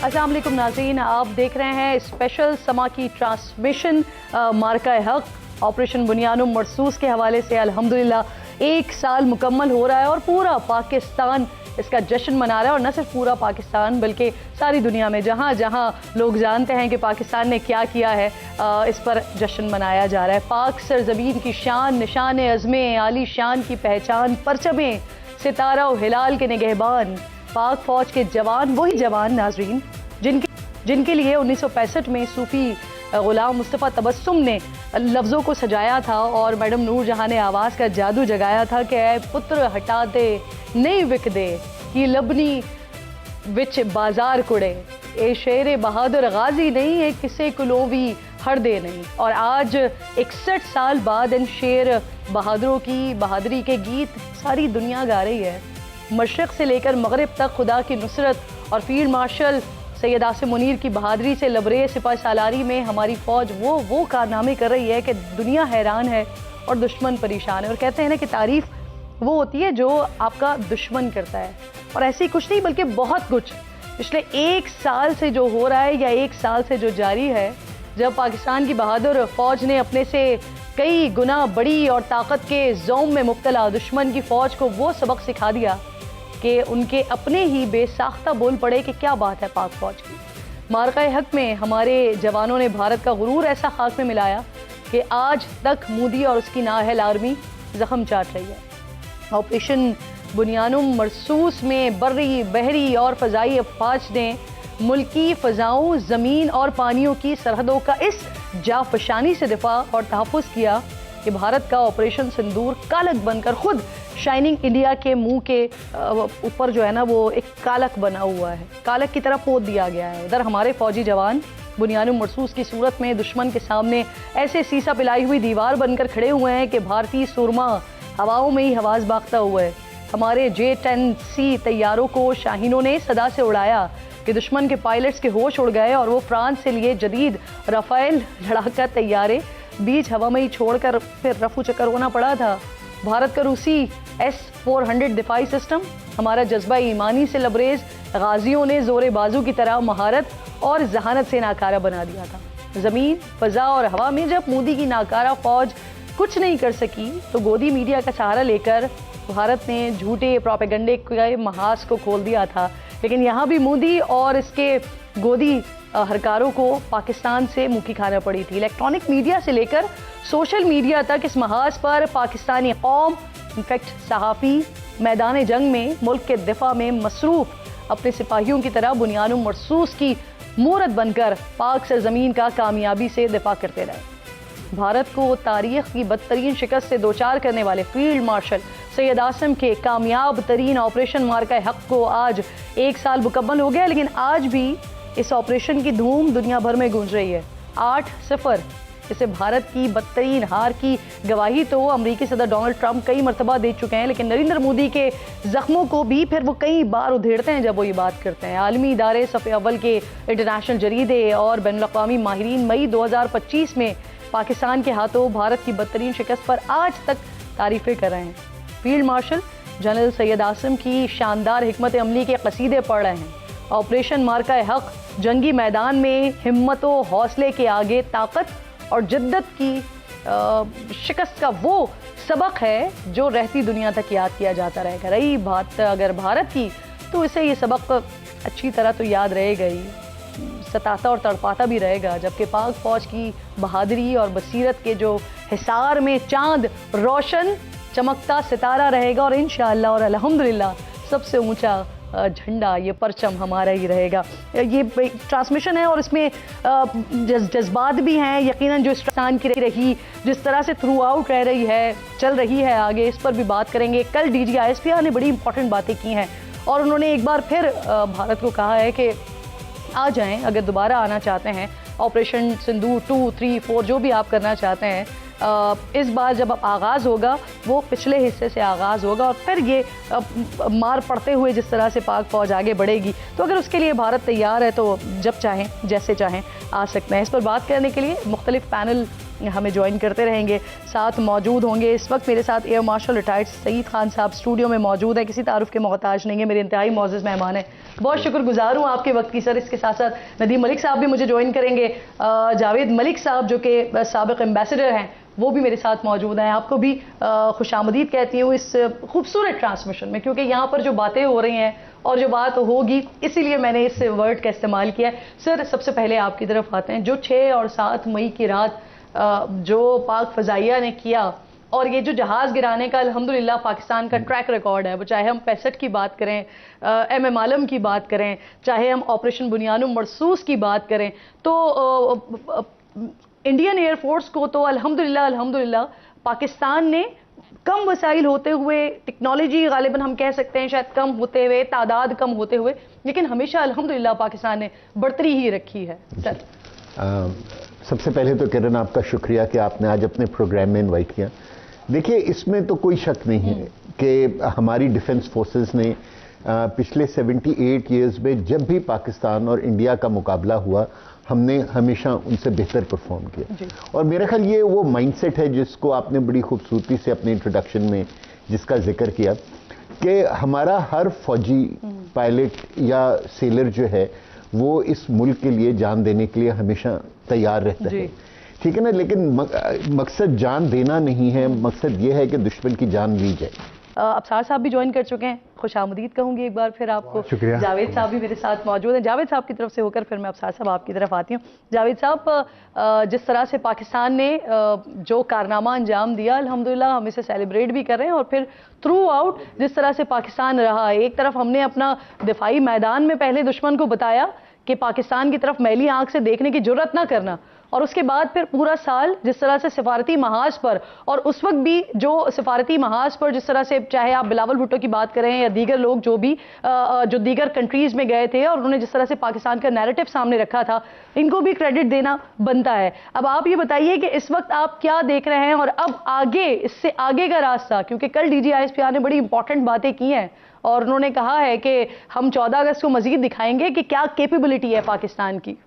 अस्सलाम वालेकुम नाज़रीन, आप देख रहे हैं स्पेशल समा की ट्रांसमिशन मार्का हक ऑपरेशन बुनियानुम मरसूस के हवाले से। अल्हम्दुलिल्लाह 1 साल मुकम्मल हो रहा है और पूरा पाकिस्तान इसका जश्न मना रहा है। और न सिर्फ पूरा पाकिस्तान बल्कि सारी दुनिया में जहाँ जहाँ लोग जानते हैं कि पाकिस्तान ने क्या किया है, इस पर जश्न मनाया जा रहा है। पाक सरजमीन की शान, निशान अज़में आली शान की पहचान, परचमें सितारा और हिलाल के निगहबान, पाक फौज के जवान, वही जवान नाजरीन जिनके लिए 1965 में सूफी गुलाम मुस्तफ़ा तबस्सुम ने लफ्ज़ों को सजाया था और मैडम नूर जहाँ ने आवाज़ का जादू जगाया था कि ऐ पुत्र हटा दे नहीं विक दे ये लबनी विच बाजार कुड़े, ए शेर बहादुर गाजी नहीं है किसे कुलोवी हर दे नहीं। और आज 61 साल बाद इन शेर बहादुरों की बहादुरी के गीत सारी दुनिया गा रही है। मशरक़ से लेकर मगरिब तक खुदा की नुसरत और फील्ड मार्शल सैयद आसिम मुनीर की बहादुरी से लबरेज सिपाही सालारी में हमारी फ़ौज वो कारनामे कर रही है कि दुनिया हैरान है और दुश्मन परेशान है। और कहते हैं ना कि तारीफ़ वो होती है जो आपका दुश्मन करता है, और ऐसे ही कुछ नहीं बल्कि बहुत कुछ पिछले 1 साल से जो हो रहा है या 1 साल से जो जारी है, जब पाकिस्तान की बहादुर फ़ौज ने अपने से कई गुना बड़ी और ताकत के ज़ौम में मुब्तला दुश्मन की फ़ौज को वो सबक सिखा दिया कि उनके अपने ही बेसाख्ता बोल पड़े कि क्या बात है पाक फौज की। मार्का हक में हमारे जवानों ने भारत का गुरूर ऐसा खाक में मिलाया कि आज तक मोदी और उसकी नाअहल आर्मी जख्म चाट रही है। ऑपरेशन बुनियानुम मरसूस में बर्री, बहरी और फ़ज़ाई अफवाज ने मुल्की फ़ज़ाओं, ज़मीन और पानियों की सरहदों का इस जाफशानी से दिफा और तहफ़्फ़ुज़ किया कि भारत का ऑपरेशन सिंदूर कालक बनकर खुद शाइनिंग इंडिया के मुंह के ऊपर जो है ना वो एक कालक बना हुआ है, कालक की तरह पोत दिया गया है। उधर हमारे फौजी जवान बुनियानुम मरसूस की सूरत में दुश्मन के सामने ऐसे सीसा पिलाई हुई दीवार बनकर खड़े हुए हैं कि भारतीय सुरमा हवाओं में ही हवास बागता हुआ है। हमारे J-10C तैयारों को शाहीनों ने सदा से उड़ाया कि दुश्मन के पायलट्स के होश उड़ गए और वो फ्रांस से लिए जदीद राफेल लड़ाका तैयारे बीच हवा में ही छोड़कर फिर रफू चक्कर होना पड़ा था। भारत का रूसी S-400 दिफाई सिस्टम हमारा जज्बा ईमानी से लबरेज गाजियों ने जोरे बाजू की तरह महारत और जहानत से नाकारा बना दिया था। ज़मीन, फ़ज़ा और हवा में जब मोदी की नाकारा फ़ौज कुछ नहीं कर सकी तो गोदी मीडिया का सहारा लेकर भारत ने झूठे प्रोपेगेंडे के महाज को खोल दिया था। लेकिन यहाँ भी मोदी और इसके गोदी हरकारों को पाकिस्तान से मुखी खाना पड़ी थी। इलेक्ट्रॉनिक मीडिया से लेकर सोशल मीडिया तक इस महाज पर पाकिस्तानी कौम, इनफैक्ट सहाफ़ी मैदान जंग में मुल्क के दिफा में मसरूफ़ अपने सिपाहियों की तरह बुनियानुम मरसूस की मूरत बनकर पाक सरजमीन का कामयाबी से दिफा करते रहे। भारत को तारीख़ की बदतरीन शिकस्त से दोचार करने वाले फील्ड मार्शल सैयद आसिम के कामयाब तरीन ऑपरेशन मार्का हक को आज 1 साल मुकम्मल हो गया, लेकिन आज भी इस ऑपरेशन की धूम दुनिया भर में गूंज रही है। 8-0 इसे भारत की बदतरीन हार की गवाही तो अमेरिकी सदर डोनाल्ड ट्रंप कई मरतबा दे चुके हैं, लेकिन नरेंद्र मोदी के जख्मों को भी फिर वो कई बार उधेड़ते हैं जब वो ये बात करते हैं। आलमी इदारे सफ़े अव्वल के इंटरनेशनल जरीदे और बैनुल-अक़वामी माहिरीन मई 2025 में पाकिस्तान के हाथों भारत की बदतरीन शिकस्त पर आज तक तारीफ़ें कर रहे हैं। Field marshal general Syed Asim की शानदार हिकमत अमली के कसीदे पढ़ रहे हैं। ऑपरेशन मार्का हक जंगी मैदान में हिम्मत व हौसले के आगे ताकत और जिद्दत की शिकस्त का वो सबक है जो रहती दुनिया तक याद किया जाता रहेगा। रही बात अगर भारत की, तो इसे ये सबक अच्छी तरह तो याद रहेगा ही, सताता और तड़पाता भी रहेगा, जबकि पाक फौज की बहादुरी और बसीरत के जो हिसार में चांद रोशन चमकता सितारा रहेगा। और इंशाअल्लाह और अल्हम्दुलिल्लाह सबसे ऊंचा झंडा, ये परचम हमारा ही रहेगा। ये ट्रांसमिशन है और इसमें जज्बात भी हैं यकीनन, जो इस पाकिस्तान की रही जिस तरह से थ्रू आउट रह रही है, चल रही है आगे, इस पर भी बात करेंगे। कल DGISPR ने बड़ी इंपॉर्टेंट बातें की हैं और उन्होंने एक बार फिर भारत को कहा है कि आ जाएं अगर दोबारा आना चाहते हैं, ऑपरेशन सिंदूर 2, 3, 4 जो भी आप करना चाहते हैं। इस बार जब आगाज़ होगा वो पिछले हिस्से से आगाज़ होगा और फिर ये मार पड़ते हुए जिस तरह से पाक फ़ौज आगे बढ़ेगी, तो अगर उसके लिए भारत तैयार है तो जब चाहें जैसे चाहें आ सकते हैं। इस पर बात करने के लिए मुख्तलिफ पैनल हमें ज्वाइन करते रहेंगे, साथ मौजूद होंगे। इस वक्त मेरे साथ air marshal retired Saeed Khan साहब स्टूडियो में मौजूद है, किसी तारुफ के मोहताज नहीं है, मेरे इंतहाई मौजूद मेहमान है। बहुत शुक्रगुजार हूँ आपके वक्त की सर। इसके साथ साथ नदीम मलिक साहब भी मुझे ज्वाइन करेंगे, जावेद मलिक साहब जो कि साबिक एम्बेसडर हैं वो भी मेरे साथ मौजूद हैं। आपको भी खुशामदीद कहती हूँ इस खूबसूरत ट्रांसमिशन में, क्योंकि यहाँ पर जो बातें हो रही हैं और जो बात होगी, इसीलिए मैंने इस वर्ड का इस्तेमाल किया है। सर सबसे पहले आपकी तरफ आते हैं, जो 6 और 7 मई की रात जो पाक फ़ज़ाइया ने किया और ये जो जहाज़ गिराने का अल्हम्दुलिल्लाह पाकिस्तान का ट्रैक रिकॉर्ड है, वो चाहे हम 65 की बात करें, MM आलम की बात करें, चाहे हम ऑपरेशन बुनियानुम मरसूस की बात करें, तो इंडियन एयरफोर्स को तो अल्हम्दुलिल्लाह पाकिस्तान ने कम वसाइल होते हुए, टेक्नोलॉजी गालिबन हम कह सकते हैं शायद कम होते हुए, तादाद कम होते हुए, लेकिन हमेशा अल्हम्दुलिल्लाह पाकिस्तान ने बढ़तरी ही रखी है। सर सबसे पहले तो किरण आपका शुक्रिया कि आपने आज अपने प्रोग्राम में इनवाइट किया। देखिए, इसमें तो कोई शक नहीं है कि हमारी डिफेंस फोर्सेस ने पिछले 78 ईयर्स में जब भी पाकिस्तान और इंडिया का मुकाबला हुआ, हमने हमेशा उनसे बेहतर परफॉर्म किया। और मेरा ख्याल ये वो माइंडसेट है जिसको आपने बड़ी खूबसूरती से अपने इंट्रोडक्शन में जिसका जिक्र किया कि हमारा हर फौजी पायलट या सेलर जो है वो इस मुल्क के लिए जान देने के लिए हमेशा तैयार रहता है, ठीक है ना। लेकिन मकसद जान देना नहीं है, मकसद ये है कि दुश्मन की जान ली जाए। अबसार साहब भी ज्वाइन कर चुके हैं, खुशामदीद कहूँगी एक बार फिर आपको। जावेद साहब भी मेरे साथ मौजूद हैं। जावेद साहब की तरफ से होकर फिर मैं अबसार साहब आपकी तरफ आती हूँ। जावेद साहब, जिस तरह से पाकिस्तान ने जो कारनामा अंजाम दिया, अल्हम्दुलिल्लाह हम इसे सेलिब्रेट भी कर रहे हैं, और फिर थ्रू आउट जिस तरह से पाकिस्तान रहा, एक तरफ हमने अपना दिफाई मैदान में पहले दुश्मन को बताया कि पाकिस्तान की तरफ मैली आंख से देखने की जुर्रत ना करना, और उसके बाद फिर पूरा साल जिस तरह से सिफारती महाज पर, और उस वक्त भी जो सिफारती महाज पर जिस तरह से, चाहे आप बिलावल भुट्टो की बात करें या दीगर लोग जो भी जो दीगर कंट्रीज़ में गए थे और उन्होंने जिस तरह से पाकिस्तान का नैरेटिव सामने रखा था, इनको भी क्रेडिट देना बनता है। अब आप ये बताइए कि इस वक्त आप क्या देख रहे हैं और अब आगे, इससे आगे का रास्ता, क्योंकि कल DGISPR ने बड़ी इंपॉर्टेंट बातें की हैं और उन्होंने कहा है कि हम 14 अगस्त को मजीद दिखाएंगे कि क्या कैपेबिलिटी है पाकिस्तान की।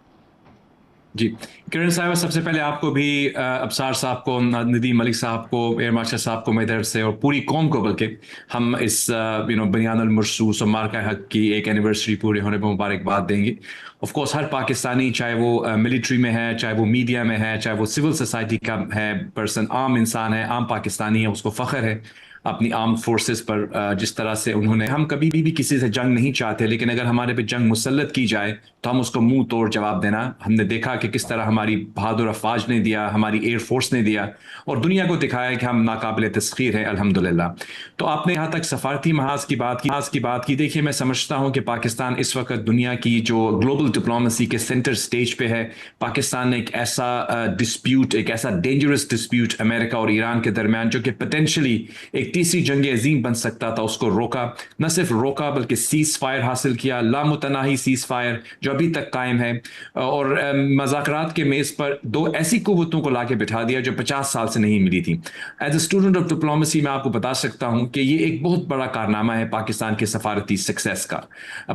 जी किरण साहब, सबसे पहले आपको भी, अबसार साहब को, नदीम मलिक साहब को, एयर मार्शल साहब को मेरी तरफ से और पूरी कौम को, बल्कि हम इस बुनियानुल मरसूस और मार्का हक की एक एनिवर्सरी पूरे होने पर मुबारकबाद देंगे। ऑफ कोर्स हर पाकिस्तानी, चाहे वो मिलिट्री में है, चाहे वो मीडिया में है, चाहे वो सिविल सोसाइटी का है पर्सन, आम इंसान है, आम पाकिस्तानी है, उसको फ़ख्र है अपनी आर्म फोर्सेस पर। जिस तरह से उन्होंने, हम कभी भी किसी से जंग नहीं चाहते, लेकिन अगर हमारे पे जंग मुसल्लत की जाए तो हम उसको मुंह तोड़ जवाब देना। हमने देखा कि किस तरह हमारी बहादुर अफवाज ने दिया, हमारी एयरफोर्स ने दिया, और दुनिया को दिखाया कि हम नाकाबिल तस्खीर हैं अल्हम्दुलिल्लाह। तो आपने यहाँ तक सफारती महाज की बात की। देखिए, मैं समझता हूँ कि पाकिस्तान इस वक्त दुनिया की जो ग्लोबल डिप्लोमेसी के सेंटर स्टेज पे है। पाकिस्तान ने एक ऐसा डिस्प्यूट, एक ऐसा डेंजरस डिस्प्यूट अमेरिका और ईरान के दरमियान, जो कि पोटेंशली एक तीसरी जंग अजीम बन सकता था, उसको रोका। न सिर्फ रोका बल्कि सीज फायर हासिल किया, लामुतनाही सीज फायर जो अभी तक कायम है, और मज़ाकरात के मेज़ पर दो ऐसी कुव्वतों को लाके बिठा दिया जो 50 साल से नहीं मिली थी। As a student of diplomacy मैं आपको बता सकता हूं कि ये एक बहुत बड़ा कारनामा है पाकिस्तान के सफारती सक्सेस का।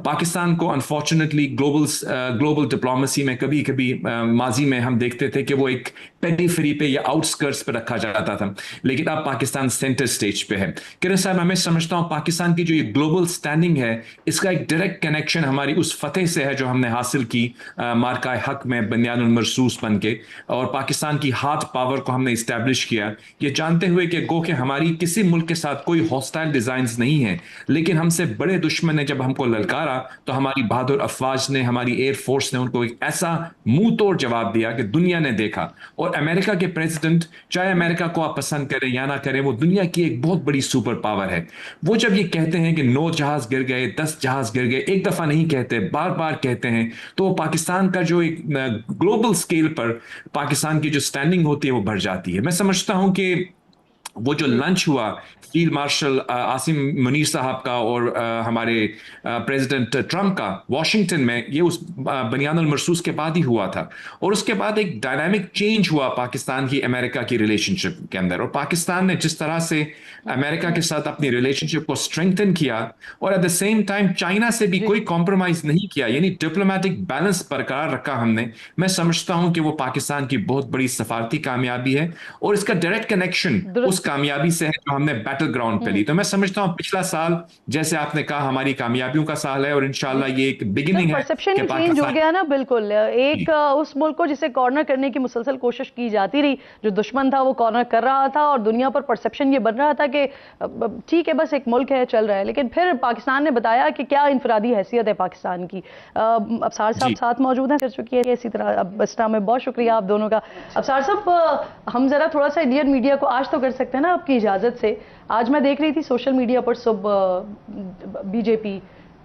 पाकिस्तान को अनफॉर्चुनेटली ग्लोबल डिप्लोमेसी में कभी कभी माजी में हम देखते थे कि वो एक पेरीफेरी पे या आउटस्कर्ट्स पे रखा जाता था, लेकिन अब पाकिस्तान सेंटर स्टेज पे है। किरण साहब, मैं समझता हूं पाकिस्तान की जो ये ग्लोबल स्टैंडिंग है, इसका एक डायरेक्ट कनेक्शन हमारी उस फतेह से है जो हमने हासिल की मार्का हक में बुनियानुल मरसूस बन के, और पाकिस्तान की हार्ट पावर को हमने इस्टेब्लिश किया, ये जानते हुए कि गो कि हमारी किसी मुल्क के साथ कोई हॉस्टाइल डिजाइन्स नहीं है, लेकिन हमसे बड़े दुश्मन ने जब हमको ललकारा तो हमारी बहादुर अफवाज ने, हमारी एयरफोर्स ने उनको एक ऐसा मुंह तोड़ जवाब दिया कि दुनिया ने देखा। और अमेरिका के प्रेसिडेंट, चाहे अमेरिका को आप पसंद करें या ना करें, वो दुनिया की एक बहुत बड़ी सुपर पावर है। वो जब ये कहते हैं कि 9 जहाज गिर गए, 10 जहाज गिर गए, एक दफा नहीं कहते, बार बार कहते हैं, तो पाकिस्तान का जो एक ग्लोबल स्केल पर पाकिस्तान की जो स्टैंडिंग होती है वो बढ़ जाती है। मैं समझता हूं कि वो जो लंच हुआ फील्ड मार्शल आसिम मुनीर साहब का और हमारे प्रेसिडेंट ट्रंप का वॉशिंगटन में, ये उस बनियानुल मरसूस के बाद ही हुआ था। और उसके बाद एक डायनामिक चेंज हुआ पाकिस्तान की अमेरिका की रिलेशनशिप के अंदर, और पाकिस्तान ने जिस तरह से अमेरिका के साथ अपनी रिलेशनशिप को स्ट्रेंथन किया और at the same time China से भी कोई कॉम्प्रोमाइज नहीं किया, यानी डिप्लोमेटिक बैलेंस बरकरार रखा हमने, मैं समझता हूं कि वो पाकिस्तान की बहुत बड़ी सफारती कामयाबी है और इसका डायरेक्ट कनेक्शन उस कामयाबी से है जो हमने बैटल ग्राउंड पे ली। तो मैं समझता हूं पिछला साल, जैसे आपने कहा, हमारी कामयाबियों का साल है और इंशाल्लाह ये एक बिगिनिंग है। परसेप्शन ही चेंज हो गया ना, बिल्कुल। एक उस मुल्क को जिसे कॉर्नर करने की मुसलसल कोशिश की जाती रही, जो दुश्मन था वो कॉर्नर कर रहा था और दुनिया पर परसेप्शन ये बन रहा था कि ठीक है बस एक मुल्क है, चल रहा है। लेकिन फिर पाकिस्तान ने बताया कि क्या इंफरादी हैसियत है पाकिस्तान की। अफसार साहब साथ मौजूद हैं, कर चुकी है इसी तरह बस्ता में। बहुत शुक्रिया आप दोनों का। अफसार साहब, हम जरा थोड़ा सा इंडियन मीडिया को आज तो कर सकते हैं ना आपकी इजाजत से। आज मैं देख रही थी सोशल मीडिया पर सुबह बीजेपी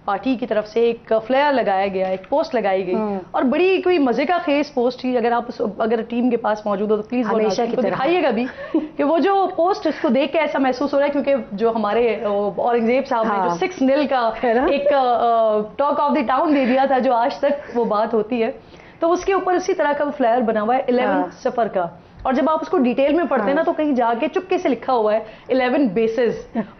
पार्टी की तरफ से एक फ्लेयर लगाया गया, एक पोस्ट लगाई गई और बड़ी कोई मजे का खेस पोस्ट थी। अगर टीम के पास मौजूद हो तो प्लीज वो दिखाइएगा भी कि वो जो पोस्ट, इसको देख के ऐसा महसूस हो रहा है क्योंकि जो हमारे औरंगजेब साहब ने जो 6-0 का एक टॉक ऑफ द टाउन दे दिया था, जो आज तक वो बात होती है, तो उसके ऊपर इसी तरह का वो फ्लेयर बना हुआ है 11 सफर का। और जब आप उसको डिटेल में पढ़ते हैं ना, तो कहीं जाके चुपके से लिखा हुआ है 11 बेसिस,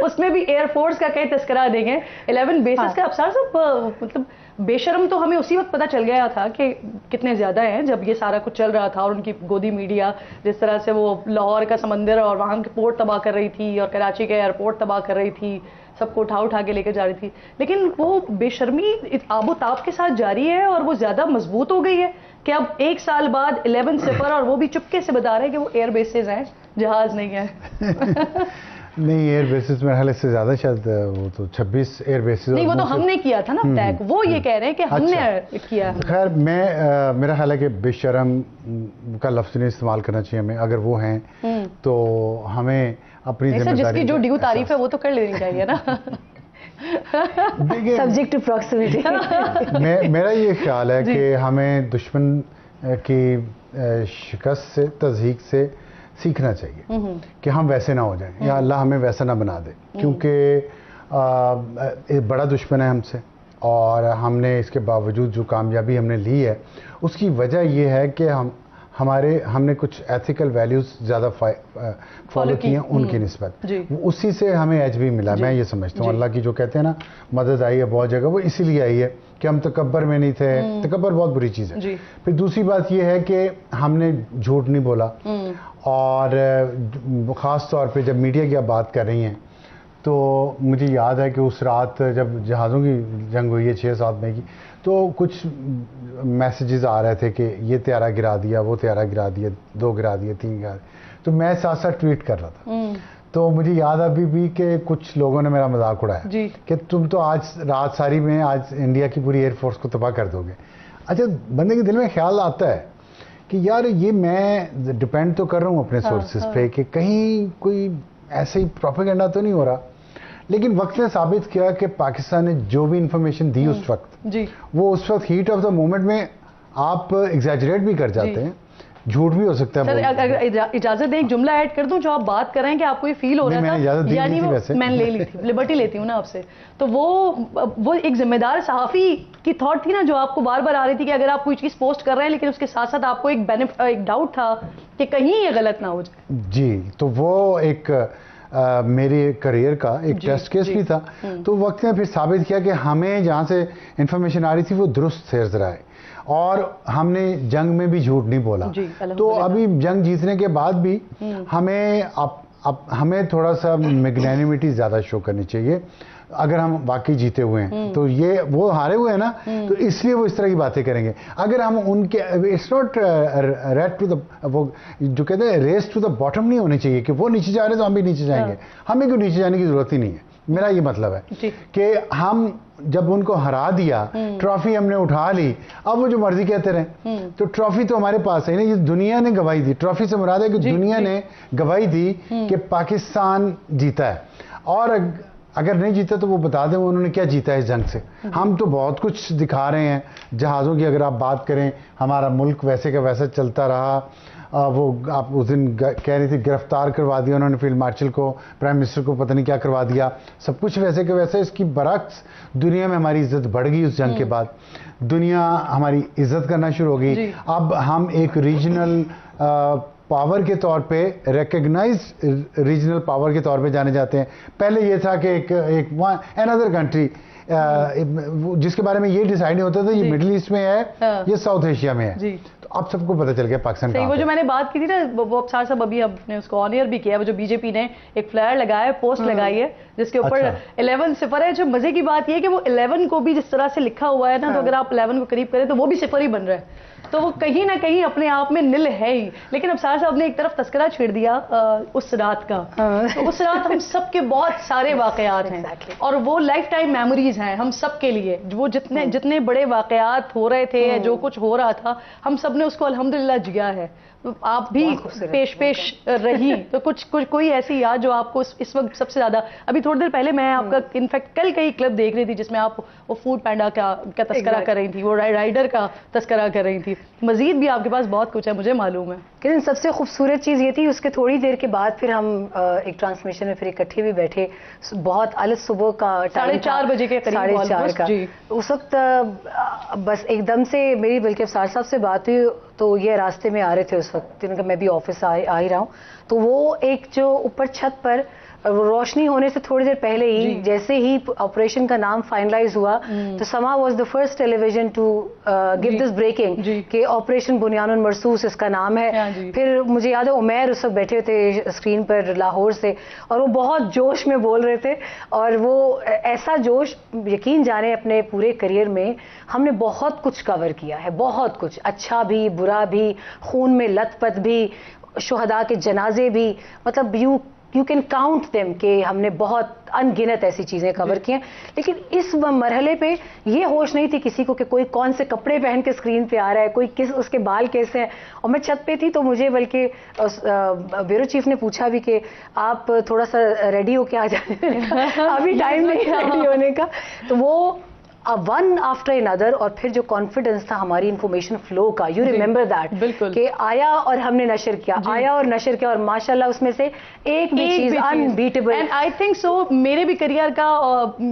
उसमें भी एयरफोर्स का कई तस्करा देंगे 11 बेसिस का। अफसार साहब, मतलब बेशर्म तो हमें उसी वक्त पता चल गया था कि कितने ज्यादा हैं जब ये सारा कुछ चल रहा था, और उनकी गोदी मीडिया जिस तरह से वो लाहौर का समंदर और वहां के पोर्ट तबाह कर रही थी और कराची के एयरपोर्ट तबाह कर रही थी, सबको उठा के लेकर जा रही थी। लेकिन वो बेशर्मी आबोताब के साथ जारी है और वो ज्यादा मजबूत हो गई है कि अब 1 साल बाद 11 सिफर, और वो भी चुपके से बता रहे हैं कि वो एयर बेसिस हैं, जहाज नहीं है। नहीं, एयर बेसिस मेरे ख्याल से ज्यादा, शायद वो तो 26 एयर बेसिस। नहीं, वो तो हमने किया था ना टैग, वो ये कह रहे हैं कि हमने किया। खैर, मेरा ख्याल है कि बेशरम का लफ्ज नहीं इस्तेमाल करना चाहिए हमें। अगर वो हैं तो हमें अपनी जिम्मेदारी, जिसकी जो ड्यू तारीफ है वो तो कर लेनी चाहिए ना। Subject to proximity. मेरा ये ख्याल है कि हमें दुश्मन की शिकस्त से, तज़हीक से सीखना चाहिए कि हम वैसे ना हो जाएं, या अल्लाह हमें वैसा ना बना दे, क्योंकि एक बड़ा दुश्मन है हमसे और हमने इसके बावजूद जो कामयाबी हमने ली है उसकी वजह यह है कि हमने कुछ एथिकल वैल्यूज़ ज़्यादा फॉलो की हैं उनकी निस्बत, उसी से हमें एज भी मिला। मैं ये समझता हूँ अल्लाह की जो कहते हैं ना मदद आई है बहुत जगह, वो इसीलिए आई है कि हम तकब्बर में नहीं थे। तकब्बर बहुत बुरी चीज़ है। फिर दूसरी बात ये है कि हमने झूठ नहीं बोला, और ख़ास तौर पे जब मीडिया की आप बात कर रही हैं तो मुझे याद है कि उस रात जब जहाज़ों की जंग हुई है 6-7 मई की, तो कुछ मैसेजेस आ रहे थे कि ये त्यारा गिरा दिया, वो त्यारा गिरा दिया, 2 गिरा दिए, 3 गिरा दिए, तो मैं साथ साथ ट्वीट कर रहा था। तो मुझे याद अभी भी कि कुछ लोगों ने मेरा मजाक उड़ाया कि तुम तो आज रात सारी में आज इंडिया की पूरी एयरफोर्स को तबाह कर दोगे। अच्छा, बंदे के दिल में ख्याल आता है कि यार ये मैं डिपेंड तो कर रहा हूँ अपने सोर्सेज पे कि कहीं कोई ऐसे ही प्रोपेगेंडा तो नहीं हो रहा, लेकिन वक्त ने साबित किया कि पाकिस्तान ने जो भी इंफॉर्मेशन दी उस वक्त, वो उस वक्त हीट ऑफ द मोमेंट में आप एग्जैजरेट भी कर जाते हैं, झूठ भी हो सकता है। सर, अगर इजाजत दें, एक जुमला ऐड कर दूं, जो आप बात कर रहे हैं कि आपको ये फील हो रहा था, यानी मैंने ले ली थी, लिबर्टी लेती हूँ ना आपसे, तो वो एक जिम्मेदार सहाफ़ी की थॉट थी ना, जो आपको बार बार आ रही थी कि अगर आप कोई चीज़ पोस्ट कर रहे हैं लेकिन उसके साथ साथ आपको एक डाउट था कि कहीं ये गलत ना हो जाए। जी, तो वो एक मेरे करियर का एक टेस्ट केस भी था। तो वक्त ने फिर साबित किया कि हमें जहाँ से इंफॉर्मेशन आ रही थी वो दुरुस्त थे जरा है, और हमने जंग में भी झूठ नहीं बोला। तो अभी जंग जीतने के बाद भी हमें थोड़ा सा मैग्नेनिमिटी ज़्यादा शो करनी चाहिए। अगर हम वाकई जीते हुए हैं तो ये वो हारे हुए हैं ना, तो इसलिए वो इस तरह की बातें करेंगे। अगर हम उनके, it's not rate to the, वो जो कहते हैं रेस टू द बॉटम नहीं होनी चाहिए कि वो नीचे जा रहे हैं तो हम भी नीचे जाएंगे। हमें क्यों नीचे जाने की जरूरत ही नहीं है। मेरा ये मतलब है कि हम जब उनको हरा दिया, ट्रॉफी हमने उठा ली, अब वो जो मर्जी कहते रहे, तो ट्रॉफी तो हमारे पास है ना, ये दुनिया ने गवाही दी। ट्रॉफी से मुराद है कि दुनिया ने गवाही दी कि पाकिस्तान जीता है, और अगर नहीं जीता तो वो बता दें उन्होंने क्या जीता है इस जंग से। हम तो बहुत कुछ दिखा रहे हैं, जहाज़ों की अगर आप बात करें, हमारा मुल्क वैसे का वैसा चलता रहा, वो आप उस दिन कह रही थी गिरफ्तार करवा दिया उन्होंने फील्ड मार्शल को, प्राइम मिनिस्टर को पता नहीं क्या करवा दिया, सब कुछ वैसे के वैसे। इसकी बरक्स दुनिया में हमारी इज्जत बढ़ गई उस जंग के बाद, दुनिया हमारी इज्जत करना शुरू हो गई। अब हम एक रीजनल पावर के तौर पे, रिकग्नाइज रीजनल पावर के तौर पे जाने जाते हैं। पहले ये था कि एक अनदर कंट्री जिसके बारे में ये डिसाइड नहीं होता था ये मिडिल ईस्ट में है ये साउथ एशिया में है, तो अब सबको पता चल गया पाकिस्तान सही। वो जो मैंने बात की थी ना, वो अफसार साहब अभी आपने उसको ऑनियर भी किया, वो जो बीजेपी ने एक फ्लायर लगाया है, पोस्ट लगाई है जिसके ऊपर 11 सिफर है। जो मजे की बात ये है कि वो 11 को भी जिस तरह से लिखा हुआ है ना, तो अगर आप 11 को करीब करें तो वो भी सिफर ही बन रहा है, तो वो कहीं ना कहीं अपने आप में निल है ही। लेकिन अफसार साहब ने एक तरफ तस्करा छेड़ दिया उस रात का, तो उस रात हम सबके बहुत सारे वाकयात हैं और वो लाइफ टाइम मेमोरीज हैं हम सब के लिए। वो जितने बड़े वाकयात हो रहे थे, जो कुछ हो रहा था, हम सब ने उसको अल्हम्दुलिल्लाह जिया है। आप भी पेश रही, तो कुछ कोई ऐसी याद जो आपको इस वक्त सबसे ज्यादा। अभी थोड़ी देर पहले मैं आपका इनफैक्ट कल कई क्लिप देख रही थी जिसमें आप वो फूड पैंडा का तस्करा कर रही थी, वो राइडर का तस्करा कर रही थी। मजीद भी आपके पास बहुत कुछ है, मुझे मालूम है। किरण, सबसे खूबसूरत चीज़ ये थी, उसके थोड़ी देर के बाद फिर हम एक ट्रांसमिशन में फिर इकट्ठे भी बैठे, बहुत अलग सुबह का 4:30 बजे के करीब, 4:30 का। उस वक्त बस एकदम से मेरी बल्कि अफसार साहब से बात हुई, तो ये रास्ते में आ रहे थे उस वक्त, उनका मैं भी ऑफिस आ ही रहा हूँ, तो वो एक जो ऊपर छत पर रोशनी होने से थोड़ी देर पहले ही जैसे ही ऑपरेशन का नाम फाइनलाइज हुआ, तो Samaa was the first television to give this breaking कि ऑपरेशन बुनियानुल मरसूस इसका नाम है। फिर मुझे याद है उमैर उस वक्त बैठे थे स्क्रीन पर लाहौर से, और वो बहुत जोश में बोल रहे थे, और वो ऐसा जोश, यकीन जाने अपने पूरे करियर में हमने बहुत कुछ कवर किया है, बहुत कुछ, अच्छा भी बुरा भी, खून में लथपथ भी, शुहदा के जनाजे भी, मतलब यू कैन काउंट देम कि हमने बहुत अनगिनत ऐसी चीज़ें कवर की हैं। लेकिन इस मरहले पे ये होश नहीं थी किसी को कि कोई कौन से कपड़े पहन के स्क्रीन पे आ रहा है, कोई किस उसके बाल कैसे हैं। और मैं छत पे थी तो मुझे बल्कि ब्यूरो चीफ ने पूछा भी कि आप थोड़ा सा रेडी होके आ जाए अभी टाइम नहीं है रेडी होने का। तो वो वन आफ्टर अनदर, और फिर जो कॉन्फिडेंस था हमारी इंफॉर्मेशन फ्लो का, यू रिमेंबर दैट कि आया और हमने नशर किया, आया और नशर किया, और माशाल्लाह उसमें से एक भी चीज unbeatable. And I think so मेरे भी करियर का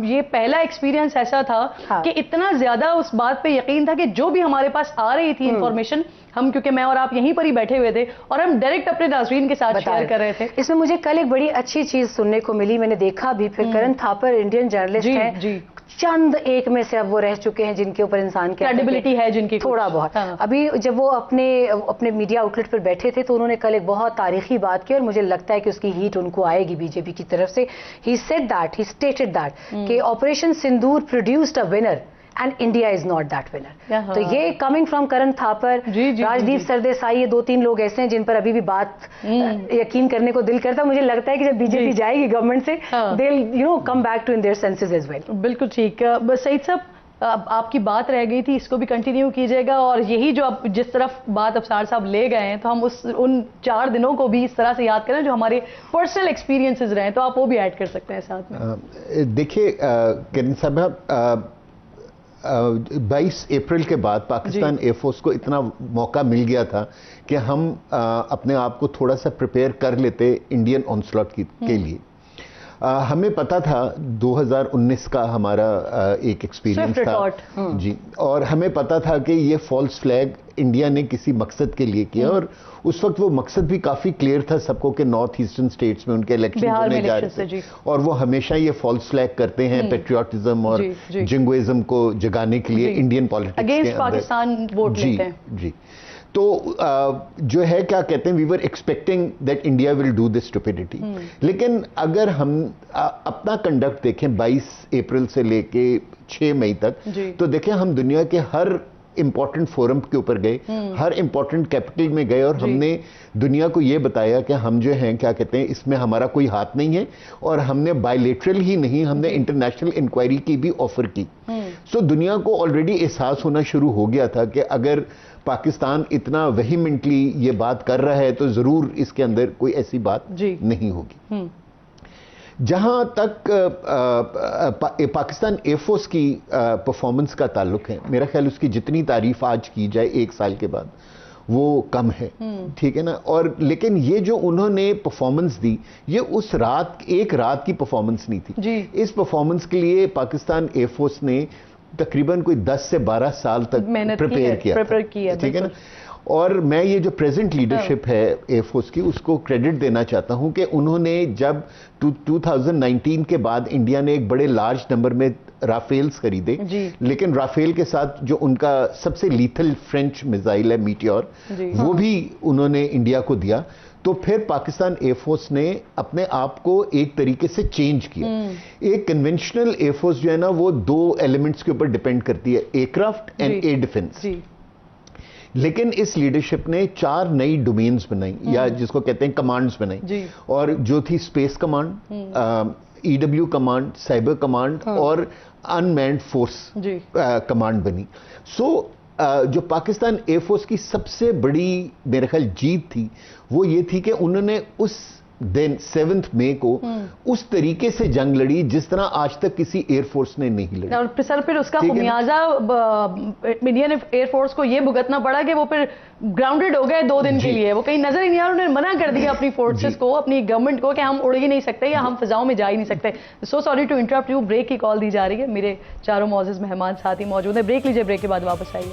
ये पहला एक्सपीरियंस ऐसा था कि इतना ज्यादा उस बात पे यकीन था कि जो भी हमारे पास आ रही थी इंफॉर्मेशन, हम, क्योंकि मैं और आप यहीं पर ही बैठे हुए थे और हम डायरेक्ट अपने नाज़रीन के साथ शेयर कर रहे थे। इसमें मुझे कल एक बड़ी अच्छी चीज सुनने को मिली, मैंने देखा भी, फिर करण थापर इंडियन जर्नलिस्ट हैं, चंद एक में से अब वो रह चुके हैं जिनके ऊपर इंसान की क्रेडिबिलिटी है, जिनकी थोड़ा बहुत। अभी जब वो अपने मीडिया आउटलेट पर बैठे थे तो उन्होंने कल एक बहुत तारीखी बात की, और मुझे लगता है कि उसकी हीट उनको आएगी बीजेपी की तरफ से। He said that, he stated that कि operation Sindoor produced a winner and India is not that winner. तो ये कमिंग फ्रॉम करण थापर, राजदीप सरदेसाई, ये 2-3 लोग ऐसे हैं जिन पर अभी भी बात यकीन करने को दिल करता है। मुझे लगता है कि जब बीजेपी जाएगी गवर्नमेंट से, they will come back to in their senses as well. बिल्कुल ठीक। बस सईद साहब, आपकी बात रह गई थी, इसको भी कंटिन्यू कीजिएगा, और यही जो आप जिस तरफ बात अफसार साहब ले गए हैं, तो हम उन 4 दिनों को भी इस तरह से याद करें जो हमारे पर्सनल एक्सपीरियंसेस रहे, तो आप वो भी ऐड कर सकते हैं साथ में। देखिए किरण साहब, 22 अप्रैल के बाद पाकिस्तान एयरफोर्स को इतना मौका मिल गया था कि हम अपने आप को थोड़ा सा प्रिपेयर कर लेते इंडियन ऑनस्लॉट के लिए। हमें पता था 2019 का हमारा एक एक्सपीरियंस था जी, और हमें पता था कि ये फॉल्स फ्लैग इंडिया ने किसी मकसद के लिए किया, और उस वक्त वो मकसद भी काफी क्लियर था सबको कि नॉर्थ ईस्टर्न स्टेट्स में उनके इलेक्शन होने जा रहे थे, और वो हमेशा ये फॉल्स फ्लैग करते हैं पेट्रियोटिज्म और जिंगोइज्म को जगाने के लिए इंडियन पॉलिटिक्स के अंदर पाकिस्तान वोट लेते हैं। जी, तो जो है क्या कहते हैं, we were expecting that India will do this stupidity. लेकिन अगर हम अपना कंडक्ट देखें 22 अप्रैल से लेके 6 मई तक, तो देखें हम दुनिया के हर इंपॉर्टेंट फोरम के ऊपर गए, हर इंपॉर्टेंट कैपिटल में गए, और हमने दुनिया को ये बताया कि हम जो हैं क्या कहते हैं इसमें हमारा कोई हाथ नहीं है, और हमने बायलेटरल ही नहीं, हमने इंटरनेशनल इंक्वायरी की भी ऑफर की। सो दुनिया को ऑलरेडी एहसास होना शुरू हो गया था कि अगर पाकिस्तान इतना वेहीमेंटली ये बात कर रहा है तो जरूर इसके अंदर कोई ऐसी बात नहीं होगी। जहां तक पाकिस्तान एयरफोर्स की परफॉर्मेंस का ताल्लुक है, मेरा ख्याल उसकी जितनी तारीफ आज की जाए 1 साल के बाद, वो कम है, ठीक है ना। और लेकिन ये जो उन्होंने परफॉर्मेंस दी, ये उस रात, एक रात की परफॉर्मेंस नहीं थी जी। इस परफॉर्मेंस के लिए पाकिस्तान एयरफोर्स ने तकरीबन कोई 10 से 12 साल तक मेहनत प्रिपेयर किया, ठीक है ना। और मैं ये जो प्रेजेंट लीडरशिप है एयरफोर्स की, उसको क्रेडिट देना चाहता हूं कि उन्होंने जब 2019 के बाद इंडिया ने एक बड़े लार्ज नंबर में राफेल्स खरीदे, लेकिन राफेल के साथ जो उनका सबसे लीथल फ्रेंच मिसाइल है मीटियोर, वो भी उन्होंने इंडिया को दिया। तो फिर पाकिस्तान एयरफोर्स ने अपने आप को एक तरीके से चेंज किया। एक कन्वेंशनल एयरफोर्स जो है ना, वो दो एलिमेंट्स के ऊपर डिपेंड करती है, एयरक्राफ्ट एंड एयर डिफेंस। लेकिन इस लीडरशिप ने 4 नई डोमेन्स बनाई, या जिसको कहते हैं कमांड्स बनाई, और जो थी space command, EW command, cyber command और अनमैन्ड फोर्स कमांड बनी। सो जो पाकिस्तान एयरफोर्स की सबसे बड़ी मेरे ख्याल जीत थी, वो ये थी कि उन्होंने उस दिन 7 मई को उस तरीके से जंग लड़ी जिस तरह आज तक किसी एयरफोर्स ने नहीं लड़ी। और सर फिर उसका खुमियाजा इंडियन एयरफोर्स को ये भुगतना पड़ा कि वो फिर ग्राउंडेड हो गए 2 दिन के लिए, वो कहीं नजर ही नहीं आ रहा। उन्होंने मना कर दिया अपनी फोर्सेस को, अपनी गवर्नमेंट को, कि हम उड़ ही नहीं सकते या हम फिजाओं में जा ही नहीं सकते। So sorry to interrupt you, break की कॉल दी जा रही है, मेरे चारों मौजूद मेहमान साथ ही मौजूद है। ब्रेक लीजिए, ब्रेक के बाद वापस आइए।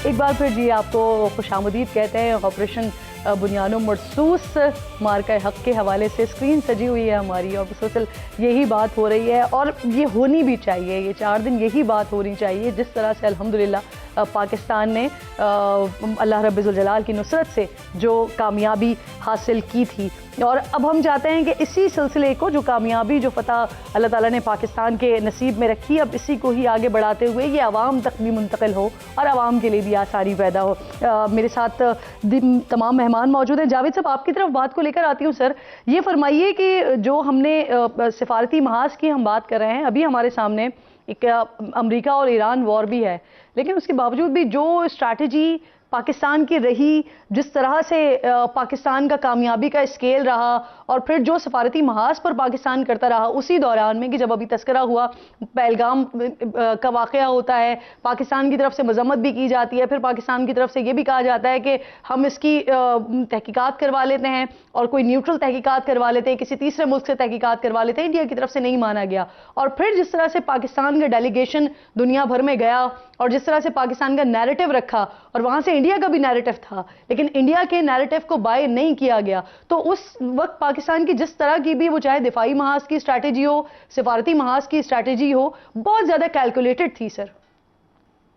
एक बार फिर जी आपको खुशामदीद कहते हैं। ऑपरेशन बुनियानो मरसूस मार्का हक के हवाले से स्क्रीन सजी हुई है हमारी, और मुसलसल यही बात हो रही है, और ये होनी भी चाहिए। ये 4 दिन यही बात होनी चाहिए, जिस तरह से अल्हम्दुलिल्लाह पाकिस्तान ने अल्लाह रब्बुल जलाल की नुसरत से जो कामयाबी हासिल की थी। और अब हम चाहते हैं कि इसी सिलसिले को, जो कामयाबी, जो फतह अल्लाह ताला ने पाकिस्तान के नसीब में रखी, अब इसी को ही आगे बढ़ाते हुए ये आवाम तक भी मुंतकिल हो और आवाम के लिए भी आसानी पैदा हो। मेरे साथ तमाम मेहमान मौजूद हैं। जावेद साहब, आपकी तरफ बात को लेकर आती हूँ। सर, ये फरमाइए कि जो हमने सिफारती महाज की हम बात कर रहे हैं, अभी हमारे सामने एक अमेरिका और ईरान वॉर भी है, लेकिन उसके बावजूद भी जो स्ट्रैटेजी पाकिस्तान की रही, जिस तरह से पाकिस्तान का कामयाबी का स्केल रहा, और फिर जो सफारती महाज पर पाकिस्तान करता रहा उसी दौरान में, कि जब अभी तस्करा हुआ पहलगाम का वाक़या होता है, पाकिस्तान की तरफ से मजम्मत भी की जाती है, फिर पाकिस्तान की तरफ से ये भी कहा जाता है कि हम इसकी तहकीकात करवा लेते हैं, और कोई न्यूट्रल तहकीकात करवा लेते हैं, किसी तीसरे मुल्क से तहकीकात करवा लेते हैं, इंडिया की तरफ से नहीं माना गया। और फिर जिस तरह से पाकिस्तान का डेलीगेशन दुनिया भर में गया, और जिस तरह से पाकिस्तान का नैरेटिव रखा, और वहां से इंडिया का भी नैरेटिव था, लेकिन इंडिया के नैरेटिव को बाय नहीं किया गया, तो उस वक्त पाकिस्तान की जिस तरह की भी, वो चाहे दिफाई महाज की स्ट्रैटेजी हो, सिफारती महाज की स्ट्रैटेजी हो, बहुत ज्यादा कैलकुलेटेड थी सर।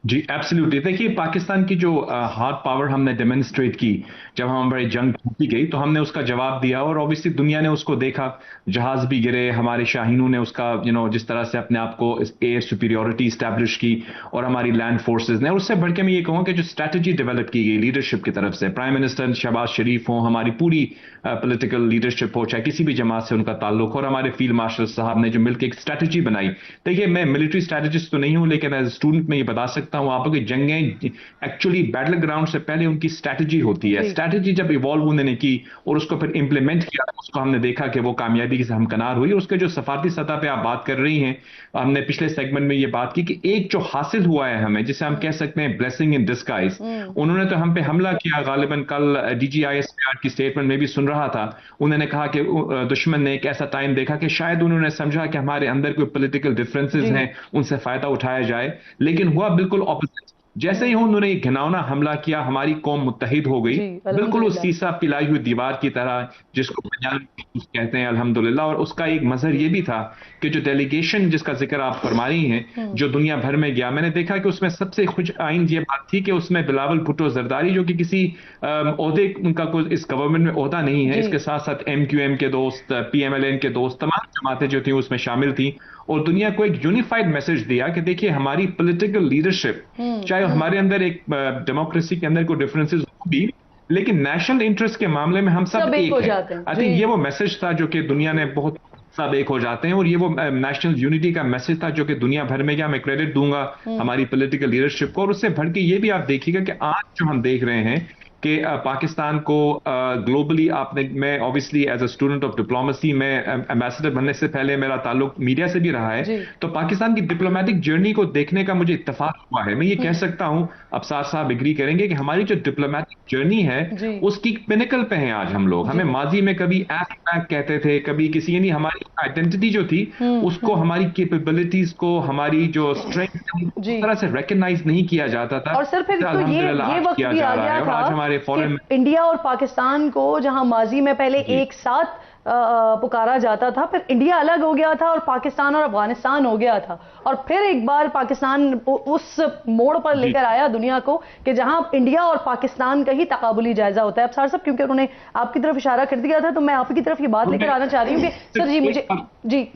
जी एब्सोल्युटली। देखिए, पाकिस्तान की जो हार्ड पावर हमने डेमोन्स्ट्रेट की जब हमारी जंग जीती गई, तो हमने उसका जवाब दिया, और ऑब्वियसली दुनिया ने उसको देखा। जहाज भी गिरे, हमारे शाहीनों ने उसका जिस तरह से अपने आप को एयर सुपीरियोरिटी स्टैब्लिश की, और हमारी लैंड फोर्सेज ने। और उससे बढ़ के मैं ये कहूँ कि जो स्ट्रैटेजी डेवलप की गई लीडरशिप की तरफ से, प्राइम मिनिस्टर शहबाज शरीफ हो, हमारी पूरी पॉलिटिकल लीडरशिप हो, चाहे किसी भी जमात से उनका ताल्लुक, और हमारे फील्ड मार्शल साहब ने जो मिलकर एक स्ट्रैटेजी बनाई। देखिए, मैं मिलिट्री स्ट्रैटेजिस्ट तो नहीं हूं, लेकिन एज स्टूडेंट मैं ये बता सकता हूं आपको कि जंगें एक्चुअली बैटल ग्राउंड से पहले उनकी स्ट्रैटेजी होती है। स्ट्रैटेजी जब इवॉल्व उन्होंने की और उसको फिर इंप्लीमेंट किया, उसको हमने देखा कि वो कामयाबी से हमकनार हुई। उसके जो सफारती सतह पे आप बात कर रही हैं, हमने पिछले सेगमेंट में ये बात की कि एक जो हासिल हुआ है हमें, जिसे हम कह सकते हैं ब्लेसिंग इन डिस्गाइज, उन्होंने तो हम पे हमला किया। गालिबन कल DGISPR की स्टेटमेंट में भी सुन रहा था, उन्होंने कहा कि दुश्मन ने एक ऐसा टाइम देखा कि शायद उन्होंने समझा कि हमारे अंदर कोई पॉलिटिकल डिफरेंसेस हैं, उनसे फायदा उठाया जाए, लेकिन हुआ बिल्कुल ऑपोजिट। जैसे ही उन्होंने एक घिनौना हमला किया, हमारी कौम मुत्तहिद हो गई, बिल्कुल उस सीसा पिलाई हुई दीवार की तरह, जिसको कहते हैं अल्हम्दुलिल्लाह। और उसका एक मजहर ये भी था कि जो डेलीगेशन जिसका जिक्र आप फरमा रही हैं, जो दुनिया भर में गया, मैंने देखा कि उसमें सबसे खुश आइन ये बात थी कि उसमें बिलावल भुट्टो जरदारी, जो कि किसी ओहदे उनका कोई इस गवर्नमेंट में ओहदा नहीं है, इसके साथ साथ MQM के दोस्त, PMLN के दोस्त, तमाम जमातें जो थी उसमें शामिल थी, और दुनिया को एक यूनिफाइड मैसेज दिया कि देखिए, हमारी पॉलिटिकल लीडरशिप, चाहे हमारे अंदर एक डेमोक्रेसी के अंदर कोई डिफरेंसेस भी, लेकिन नेशनल इंटरेस्ट के मामले में हम सब एक हैं। आई थिंक ये वो मैसेज था जो कि दुनिया ने बहुत सब एक हो जाते हैं, और ये वो नेशनल यूनिटी का मैसेज था जो कि दुनिया भर में गया। मैं क्रेडिट दूंगा हमारी पॉलिटिकल लीडरशिप को। और उससे बढ़ के ये भी आप देखिएगा कि आज जो हम देख रहे हैं कि पाकिस्तान को ग्लोबली आपने, मैं obviously as a student of diplomacy, मैं एम्बेसडर बनने से पहले मेरा ताल्लुक मीडिया से भी रहा है, तो पाकिस्तान की डिप्लोमेटिक जर्नी को देखने का मुझे इत्तेफाक हुआ है। मैं ये कह सकता हूं, अफसार साहब एग्री करेंगे, कि हमारी जो डिप्लोमेटिक जर्नी है उसकी पिनकल पे हैं आज हम लोग। हमें माजी में कभी एफ कहते थे, कभी किसी, यानी हमारी आइडेंटिटी जो थी उसको, हमारी कैपेबिलिटीज को, हमारी जो स्ट्रेंथ उस तरह से रिकॉग्नाइज नहीं किया जाता था। और सर फिर तो ये वक्त भी आ गया था आज हमारे फॉरेन इंडिया और पाकिस्तान को, जहां माजी में पहले एक साथ पुकारा जाता था, फिर इंडिया अलग हो गया था और पाकिस्तान और अफगानिस्तान हो गया था, और फिर एक बार पाकिस्तान उस मोड़ पर लेकर आया दुनिया को कि जहां इंडिया और पाकिस्तान का ही तकाबुली जायजा होता है। अब सर साहब, क्योंकि उन्होंने आपकी तरफ इशारा कर दिया था, तो मैं आपकी तरफ ये बात लेकर आना चाह रही हूँ कि सर जी मुझे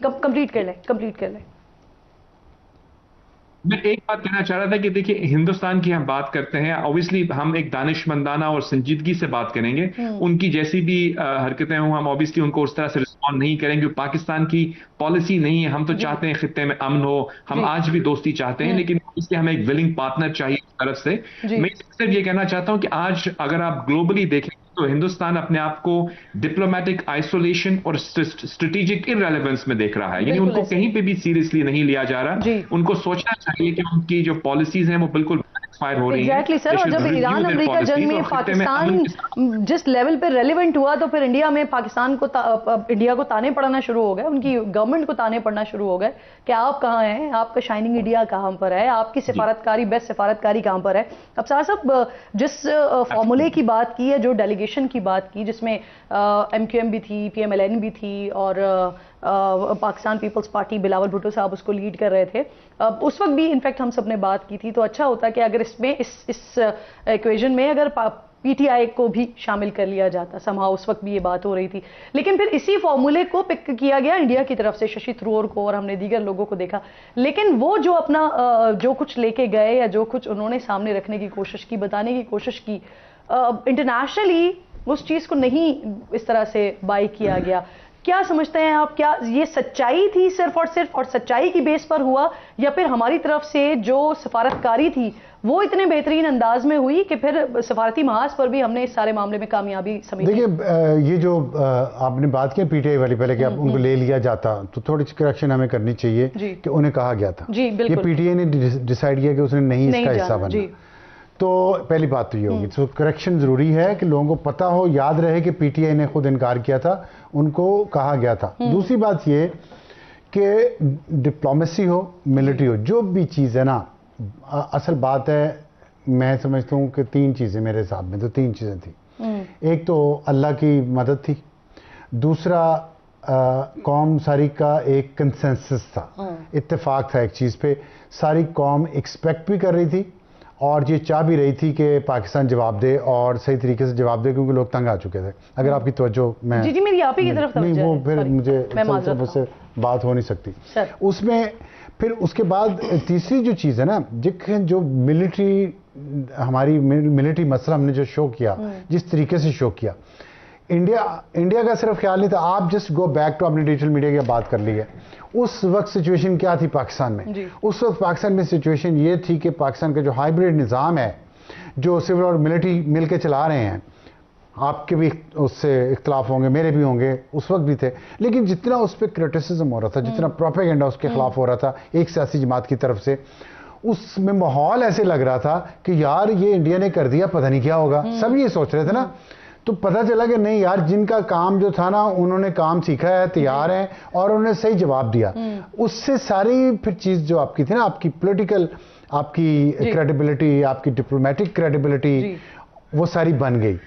कंप्लीट कर लें। मैं एक बात कहना चाह रहा था कि देखिए, हिंदुस्तान की हम बात करते हैं, ऑब्वियसली हम एक दानिशमंदाना और संजीदगी से बात करेंगे। उनकी जैसी भी हरकतें हों, हम ऑब्वियसली उनको उस तरह से रिस्पॉन्ड नहीं करेंगे। पाकिस्तान की पॉलिसी नहीं है, हम तो चाहते हैं खित्ते में अमन हो, हम आज भी दोस्ती चाहते हैं, लेकिन इसलिए हमें एक विलिंग पार्टनर चाहिए उस तरफ से। मैं सिर्फ ये कहना चाहता हूं कि आज अगर आप ग्लोबली देखें तो हिंदुस्तान अपने आप को डिप्लोमेटिक आइसोलेशन और स्ट्रेटेजिक इररेलेवेंस में देख रहा है, यानी उनको कहीं पे भी सीरियसली नहीं लिया जा रहा। उनको सोचना चाहिए कि उनकी जो पॉलिसीज हैं वो बिल्कुल फायर हो रही है। एग्जैक्टली सर, और जब ईरान अमेरिका जंग में पाकिस्तान जिस लेवल पे रेलिवेंट हुआ, तो फिर इंडिया में पाकिस्तान को इंडिया को ताने पड़ना शुरू हो गए, उनकी गवर्नमेंट को ताने पड़ना शुरू हो गए कि आप कहाँ हैं, आपका शाइनिंग इंडिया कहाँ पर है, आपकी सिफारतकारी, बेस्ट सिफारतकारी कहाँ पर है। अब साहब जिस फॉर्मूले की बात की है, जो डेलीगेशन की बात की, जिसमें MQM भी थी, PMLN भी थी, और पाकिस्तान पीपल्स पार्टी, बिलावल भुट्टो साहब उसको लीड कर रहे थे, उस वक्त भी इनफैक्ट हम सब ने बात की थी। तो अच्छा होता कि अगर इसमें इस इक्वेशन में अगर PTI को भी शामिल कर लिया जाता, समहाउ उस वक्त भी ये बात हो रही थी। लेकिन फिर इसी फॉर्मूले को पिक किया गया इंडिया की तरफ से, शशि थरूर को, और हमने दीगर लोगों को देखा। लेकिन वो जो अपना जो कुछ लेके गए, या जो कुछ उन्होंने सामने रखने की कोशिश की, बताने की कोशिश की, इंटरनेशनली उस चीज को नहीं इस तरह से बाई किया गया। क्या समझते हैं आप, क्या ये सच्चाई थी सिर्फ और सच्चाई की बेस पर हुआ, या फिर हमारी तरफ से जो सफारतकारी थी वो इतने बेहतरीन अंदाज में हुई कि फिर सफारती महाज पर भी हमने इस सारे मामले में कामयाबी समेटी? देखिए, ये जो आपने बात की PTI वाली, पहले कि आप उनको ले लिया जाता, तो थोड़ी सी करेक्शन हमें करनी चाहिए कि उन्हें कहा गया था। जी बिल्कुल, ये PTI ने डिसाइड किया कि उसने नहीं इसका हिस्सा बनना। तो पहली बात तो ये होगी, तो करेक्शन जरूरी है कि लोगों को पता हो, याद रहे कि PTI ने खुद इनकार किया था, उनको कहा गया था। दूसरी बात ये कि डिप्लोमेसी हो, मिलिट्री हो, जो भी चीज़ है ना, असल बात है, मैं समझता हूँ कि 3 चीज़ें मेरे हिसाब में, तो 3 चीज़ें थी। एक तो अल्लाह की मदद थी, दूसरा कौम सारी का एक कंसेंसस था, इत्तेफाक था एक चीज़ पे, सारी कौम एक्सपेक्ट भी कर रही थी और ये चाह भी रही थी कि पाकिस्तान जवाब दे, और सही तरीके से जवाब दे, क्योंकि लोग तंग आ चुके थे। अगर आपकी तवज्जो, मैं जी मेरी आप ही की तरफ नहीं, वो फिर मुझे मुझसे बात हो नहीं सकती उसमें। फिर उसके बाद तीसरी जो चीज़ है ना, जो मिलिट्री, हमारी मिलिट्री मसला हमने जो शो किया, जिस तरीके से शो किया, इंडिया का सिर्फ ख्याल नहीं था। आप जस्ट गो बैक टू, आपने डिजिटल मीडिया की बात कर ली है, उस वक्त सिचुएशन क्या थी पाकिस्तान में? उस वक्त पाकिस्तान में सिचुएशन ये थी कि पाकिस्तान का जो हाइब्रिड निज़ाम है, जो सिविल और मिलिट्री मिलकर चला रहे हैं, आपके भी उससे इख्तलाफ होंगे, मेरे भी होंगे, उस वक्त भी थे, लेकिन जितना उस पर क्रिटिसिज्म हो रहा था, जितना प्रोपेगेंडा उसके खिलाफ हो रहा था एक सियासी जमात की तरफ से, उसमें माहौल ऐसे लग रहा था कि यार ये इंडिया ने कर दिया, पता नहीं क्या होगा। सब ये सोच रहे थे ना। तो पता चला कि नहीं यार, जिनका काम जो था ना, उन्होंने काम सीखा है, तैयार हैं, और उन्होंने सही जवाब दिया। उससे सारी फिर चीज़ जो आपकी थी ना, आपकी पॉलिटिकल, आपकी क्रेडिबिलिटी, आपकी डिप्लोमेटिक क्रेडिबिलिटी, वो सारी बन गई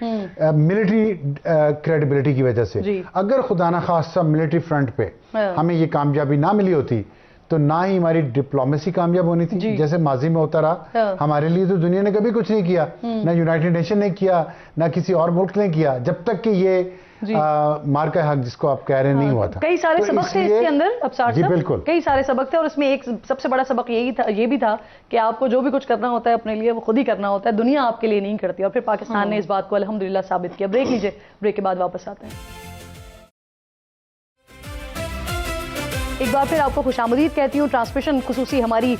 मिलिट्री क्रेडिबिलिटी की वजह से। अगर खुदा ना खास्ता मिलिट्री फ्रंट पे हमें ये कामयाबी ना मिली होती, तो ना ही हमारी डिप्लोमेसी कामयाब होनी थी, जैसे माजी में होता रहा। हमारे लिए तो दुनिया ने कभी कुछ नहीं किया, ना यूनाइटेड नेशन ने किया, ना किसी और मुल्क ने किया, जब तक कि ये मार्का हक जिसको आप कह रहे हैं नहीं हुआ था। कई सारे सबक थे इसके अंदर, अफसार साहब, बिल्कुल कई सारे सबक थे, और इसमें एक सबसे बड़ा सबक ये भी था कि आपको जो भी कुछ करना होता है अपने लिए, वो खुद ही करना होता है, दुनिया आपके लिए नहीं करती। और फिर पाकिस्तान ने इस बात को अल्हम्दुलिल्लाह साबित किया। ब्रेक लीजिए, ब्रेक के बाद वापस आते हैं। एक बार फिर आपको खुशामदीद कहती हूँ। ट्रांसमिशन खुसूसी हमारी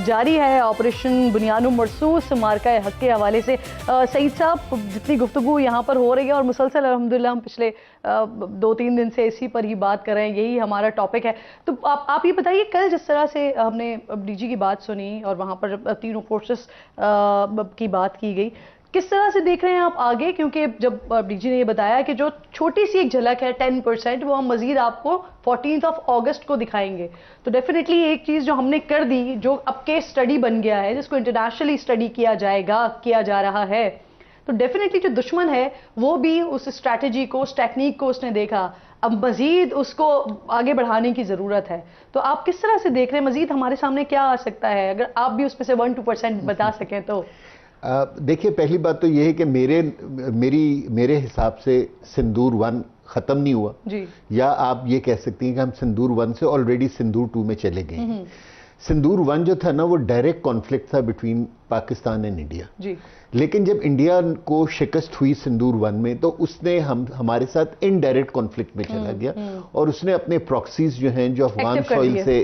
जारी है ऑपरेशन बुनियानुल मरसूस मार्का हक के हवाले से। सईद साहब, जितनी गुफ्तगू यहाँ पर हो रही है और मुसलसल अल्हम्दुलिल्लाह हम पिछले 2-3 दिन से इसी पर ही बात कर रहे हैं, यही हमारा टॉपिक है। तो आप ये बताइए, कल जिस तरह से हमने डीजी की बात सुनी और वहाँ पर तीनों फोर्सेस की बात की गई, किस तरह से देख रहे हैं आप आगे? क्योंकि जब डीजी ने ये बताया कि जो छोटी सी एक झलक है 10%, वो हम मजीद आपको 14 अगस्त को दिखाएंगे, तो डेफिनेटली एक चीज़ जो हमने कर दी, जो अब केस स्टडी बन गया है, जिसको इंटरनेशनली स्टडी किया जा रहा है, तो डेफिनेटली जो दुश्मन है वो भी उस स्ट्रैटेजी को, उस टेक्निक को उसने देखा। अब मजीद उसको आगे बढ़ाने की ज़रूरत है। तो आप किस तरह से देख रहे हैं, मजीद हमारे सामने क्या आ सकता है? अगर आप भी उसमें से 1-2% बता सकें तो। देखिए, पहली बात तो ये है कि मेरे हिसाब से सिंदूर 1 ख़त्म नहीं हुआ जी, या आप ये कह सकती हैं कि हम सिंदूर 1 से ऑलरेडी सिंदूर 2 में चले गए हैं। सिंदूर 1 जो था ना, वो डायरेक्ट कॉन्फ्लिक्ट था बिटवीन पाकिस्तान एंड इंडिया जी, लेकिन जब इंडिया को शिकस्त हुई सिंदूर 1 में, तो उसने हमारे साथ इनडायरेक्ट कॉन्फ्लिक्ट में चला गया और उसने अपने प्रॉक्सीज जो हैं, जो अफगान सॉइल से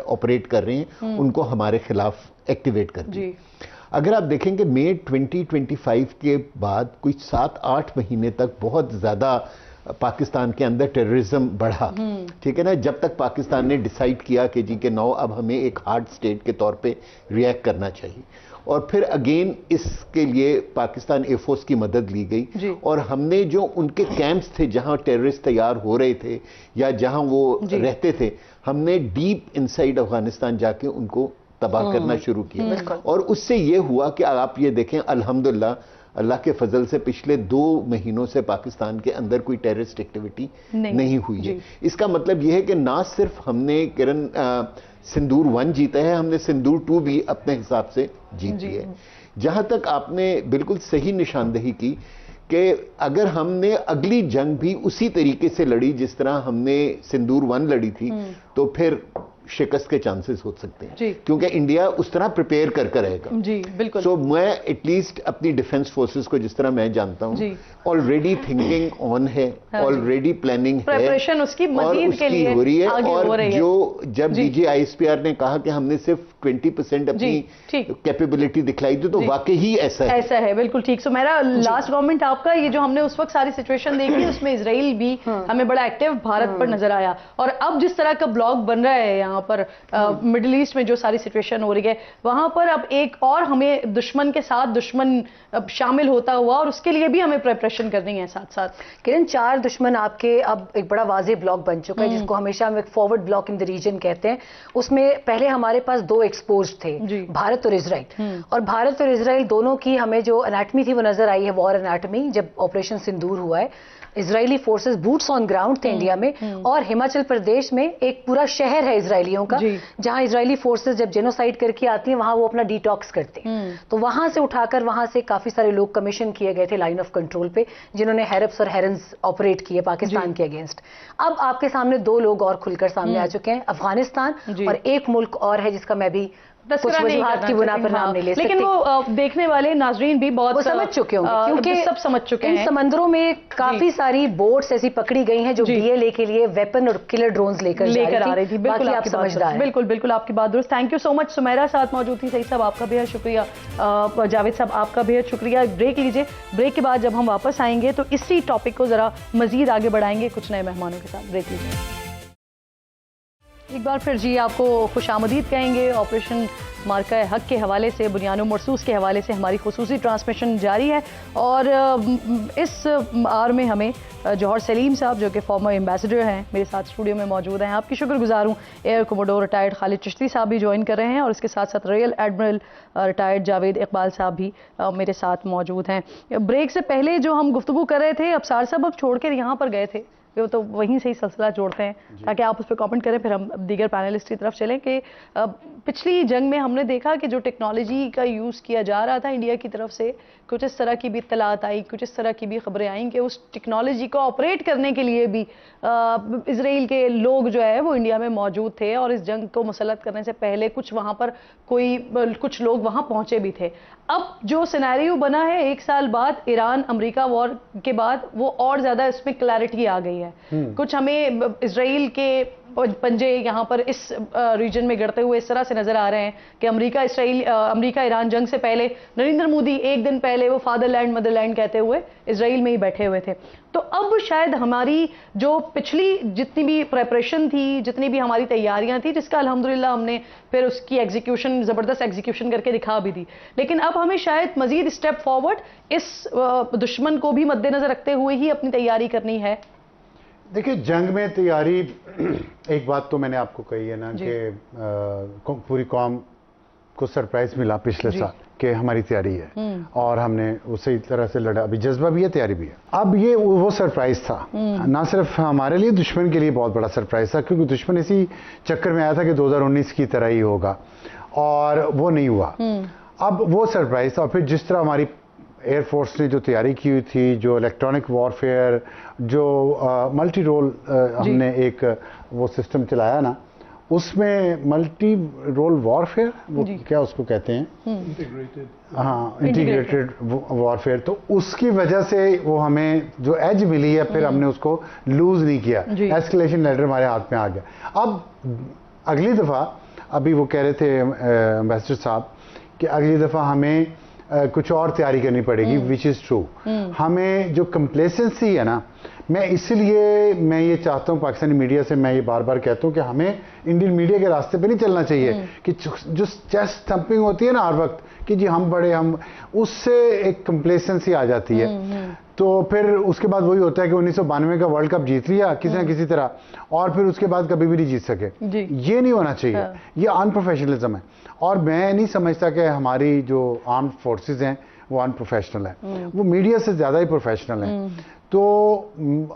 ऑपरेट कर रहे हैं, उनको हमारे खिलाफ एक्टिवेट कर दिया। अगर आप देखेंगे मई 2025 के बाद कोई 7-8 महीने तक बहुत ज़्यादा पाकिस्तान के अंदर टेररिज्म बढ़ा, ठीक है ना, जब तक पाकिस्तान ने डिसाइड किया कि जी के 9 अब हमें एक हार्ड स्टेट के तौर पे रिएक्ट करना चाहिए, और फिर अगेन इसके लिए पाकिस्तान एयरफोर्स की मदद ली गई और हमने जो उनके कैंप्स थे जहां टेररिस्ट तैयार हो रहे थे या जहां वो रहते थे, हमने डीप इनसाइड अफगानिस्तान जाके उनको तबाह करना शुरू किया। और उससे ये हुआ कि आप ये देखें, अल्हम्दुलिल्लाह अल्लाह के फजल से पिछले 2 महीनों से पाकिस्तान के अंदर कोई टेररिस्ट एक्टिविटी नहीं हुई है। इसका मतलब यह है कि ना सिर्फ हमने किरण सिंदूर 1 जीता है, हमने सिंदूर 2 भी अपने हिसाब से जीत लिया है। जहां तक आपने बिल्कुल सही निशानदेही की कि अगर हमने अगली जंग भी उसी तरीके से लड़ी जिस तरह हमने सिंदूर 1 लड़ी थी, तो फिर शिकस्त के चांसेस हो सकते हैं, क्योंकि इंडिया उस तरह प्रिपेयर करके रहेगा। जी बिल्कुल। सो मैं एटलीस्ट अपनी डिफेंस फोर्सेस को, जिस तरह मैं जानता हूं, ऑलरेडी थिंकिंग ऑन है, ऑलरेडी प्लानिंग है, प्रिपरेशन उसकी मजीद के लिए हो रही है। आगे और हो रही है। जो जब डीजी ISPR ने कहा कि हमने सिर्फ 20% अपनी कैपेबिलिटी दिखलाई थी, तो वाकई ही ऐसा है। बिल्कुल ठीक। सो मेरा लास्ट कमेंट आपका, ये जो हमने उस वक्त सारी सिचुएशन देखी, उसमें इसराइल भी हमें बड़ा एक्टिव भारत पर नजर आया, और अब जिस तरह का ब्लॉग बन रहा है यहाँ पर मिडिल ईस्ट में जो सारी सिचुएशन हो रही है, वहां पर अब एक और हमें दुश्मन के साथ दुश्मन शामिल होता हुआ, और उसके लिए भी हमें प्रिपरेशन करनी है साथ साथ। किरण, 4 दुश्मन आपके अब एक बड़ा वाज़ेह ब्लॉक बन चुका है, जिसको हमेशा हम एक forward block in the region कहते हैं। उसमें पहले हमारे पास 2 एक्सपोज थे, भारत और इजराइल, और भारत और इजराइल दोनों की हमें जो एनाटमी थी वो नजर आई है, वॉर एनाटमी, जब ऑपरेशन सिंदूर हुआ है। Israeli forces boots on ground थे इंडिया में, और हिमाचल प्रदेश में एक पूरा शहर है इजरायलियों का, जहां इजरायली फोर्सेस जब जेनोसाइड करके आती हैं, वहां वो अपना डिटॉक्स करते हैं। तो वहां से उठाकर वहां से काफी सारे लोग कमीशन किए गए थे लाइन ऑफ कंट्रोल पे, जिन्होंने हैरप्स और हेरन्स ऑपरेट किए पाकिस्तान के अगेंस्ट। अब आपके सामने 2 लोग और खुलकर सामने आ चुके हैं, अफगानिस्तान, और एक मुल्क और है जिसका मैं भी कुछ वजूहात की बुना पर नाम नहीं ले सकते, लेकिन वो देखने वाले नाजरीन भी बहुत समझ चुके होंगे, क्योंकि सब समझ चुके हैं। इन समंदरों में काफी सारी बोट्स ऐसी पकड़ी गई हैं जो BLA के लिए वेपन और किलर ड्रोन्स लेकर आ रही थी। बिल्कुल आप समझदार हैं। बिल्कुल आपकी बात दुरुस्त। Thank you so much. Sumera साथ मौजूद थी। सईद साहब आपका बेहद शुक्रिया, जावेद साहब आपका बेहद शुक्रिया। ब्रेक लीजिए, ब्रेक के बाद जब हम वापस आएंगे तो इसी टॉपिक को जरा मजीद आगे बढ़ाएंगे कुछ नए मेहमानों के साथ। ब्रेक लीजिए। एक बार फिर जी आपको खुशामदीद कहेंगे। ऑपरेशन मार्का हक के हवाले से, बुनियानुल मरसूस के हवाले से हमारी खुसूसी ट्रांसमिशन जारी है, और इस आर में हमें जौहर सलीम साहब, जो कि फॉर्मर एम्बेसडर हैं, मेरे साथ स्टूडियो में मौजूद हैं। आपकी शुक्रगुजार हूँ। Air commodore retired Khalid Chishti साहब भी ज्वाइन कर रहे हैं, और इसके साथ साथ real admiral retired Javed Iqbal साहब भी मेरे साथ मौजूद हैं। ब्रेक से पहले जो हम गुफ्तगू कर रहे थे, अबसार साहब अब छोड़ कर यहाँ पर गए थे, तो वहीं से ही सिलसिला जोड़ते हैं ताकि आप उस पर कमेंट करें, फिर हम दीगर पैनलिस्ट की तरफ चलें कि पिछली जंग में हमने देखा कि जो टेक्नोलॉजी का यूज़ किया जा रहा था इंडिया की तरफ से, कुछ इस तरह की भी इत्तलात आई, कुछ इस तरह की भी खबरें आई कि उस टेक्नोलॉजी को ऑपरेट करने के लिए भी इजराइल के लोग जो है वो इंडिया में मौजूद थे, और इस जंग को मुसल्लत करने से पहले कुछ वहाँ पर कुछ लोग वहाँ पहुँचे भी थे। अब जो सिनेरियो बना है 1 साल बाद ईरान अमेरिका वॉर के बाद, वो और ज़्यादा इसमें क्लैरिटी आ गई है। कुछ हमें इजराइल के पंजे यहाँ पर इस रीजन में गड़ते हुए इस तरह से नजर आ रहे हैं कि अमेरिका ईरान जंग से पहले नरेंद्र मोदी एक दिन पहले वो फादरलैंड मदरलैंड कहते हुए इसराइल में ही बैठे हुए थे। तो अब शायद हमारी जो पिछली जितनी भी प्रेपरेशन थी, जितनी भी हमारी तैयारियां थी, जिसका अल्हम्दुलिल्लाह हमने फिर उसकी एग्जीक्यूशन, जबरदस्त एग्जीक्यूशन करके दिखा भी दी, लेकिन अब हमें शायद मजीद स्टेप फॉरवर्ड इस दुश्मन को भी मद्देनजर रखते हुए ही अपनी तैयारी करनी है। देखिए, जंग में तैयारी, एक बात तो मैंने आपको कही है ना कि पूरी कौम को सरप्राइज मिला पिछले साल कि हमारी तैयारी है और हमने उसी तरह से लड़ा। अभी जज्बा भी है, तैयारी भी है। अब ये वो सरप्राइज था, ना सिर्फ हमारे लिए, दुश्मन के लिए बहुत बड़ा सरप्राइज था, क्योंकि दुश्मन इसी चक्कर में आया था कि 2019 की तरह ही होगा और वो नहीं हुआ। अब वो सरप्राइज था। और फिर जिस तरह हमारी एयरफोर्स ने जो तैयारी की हुई थी, जो इलेक्ट्रॉनिक वॉरफेयर, जो मल्टी रोल हमने एक वो सिस्टम चलाया ना, उसमें मल्टी रोल वॉरफेयर, वो क्या उसको कहते हैं, इंटीग्रेटेड वॉरफेयर, तो उसकी वजह से वो हमें जो एज मिली है, फिर हमने उसको लूज नहीं किया। एस्केलेशन लेडर हमारे हाथ में आ गया। अब अगली दफ़ा, अभी वो कह रहे थे एम्बेसडर साहब कि अगली दफ़ा हमें कुछ और तैयारी करनी पड़ेगी, विच इज़ ट्रू। हमें जो कंप्लेसेंसी है ना, मैं ये चाहता हूँ पाकिस्तानी मीडिया से, मैं ये बार बार कहता हूँ कि हमें इंडियन मीडिया के रास्ते पे नहीं चलना चाहिए कि जो चेस्ट थम्पिंग होती है ना हर वक्त कि जी हम बड़े, हम, उससे एक कंप्लेसेंसी आ जाती है। तो फिर उसके बाद वही होता है कि 1992 का वर्ल्ड कप जीत लिया किसी ना किसी तरह, और फिर उसके बाद कभी भी नहीं जीत सके। ये नहीं होना चाहिए। ये अनप्रोफेशनलिज्म है। और मैं नहीं समझता कि हमारी जो आर्म्ड फोर्सेस हैं वो अनप्रोफेशनल है, वो मीडिया से ज़्यादा ही प्रोफेशनल है। तो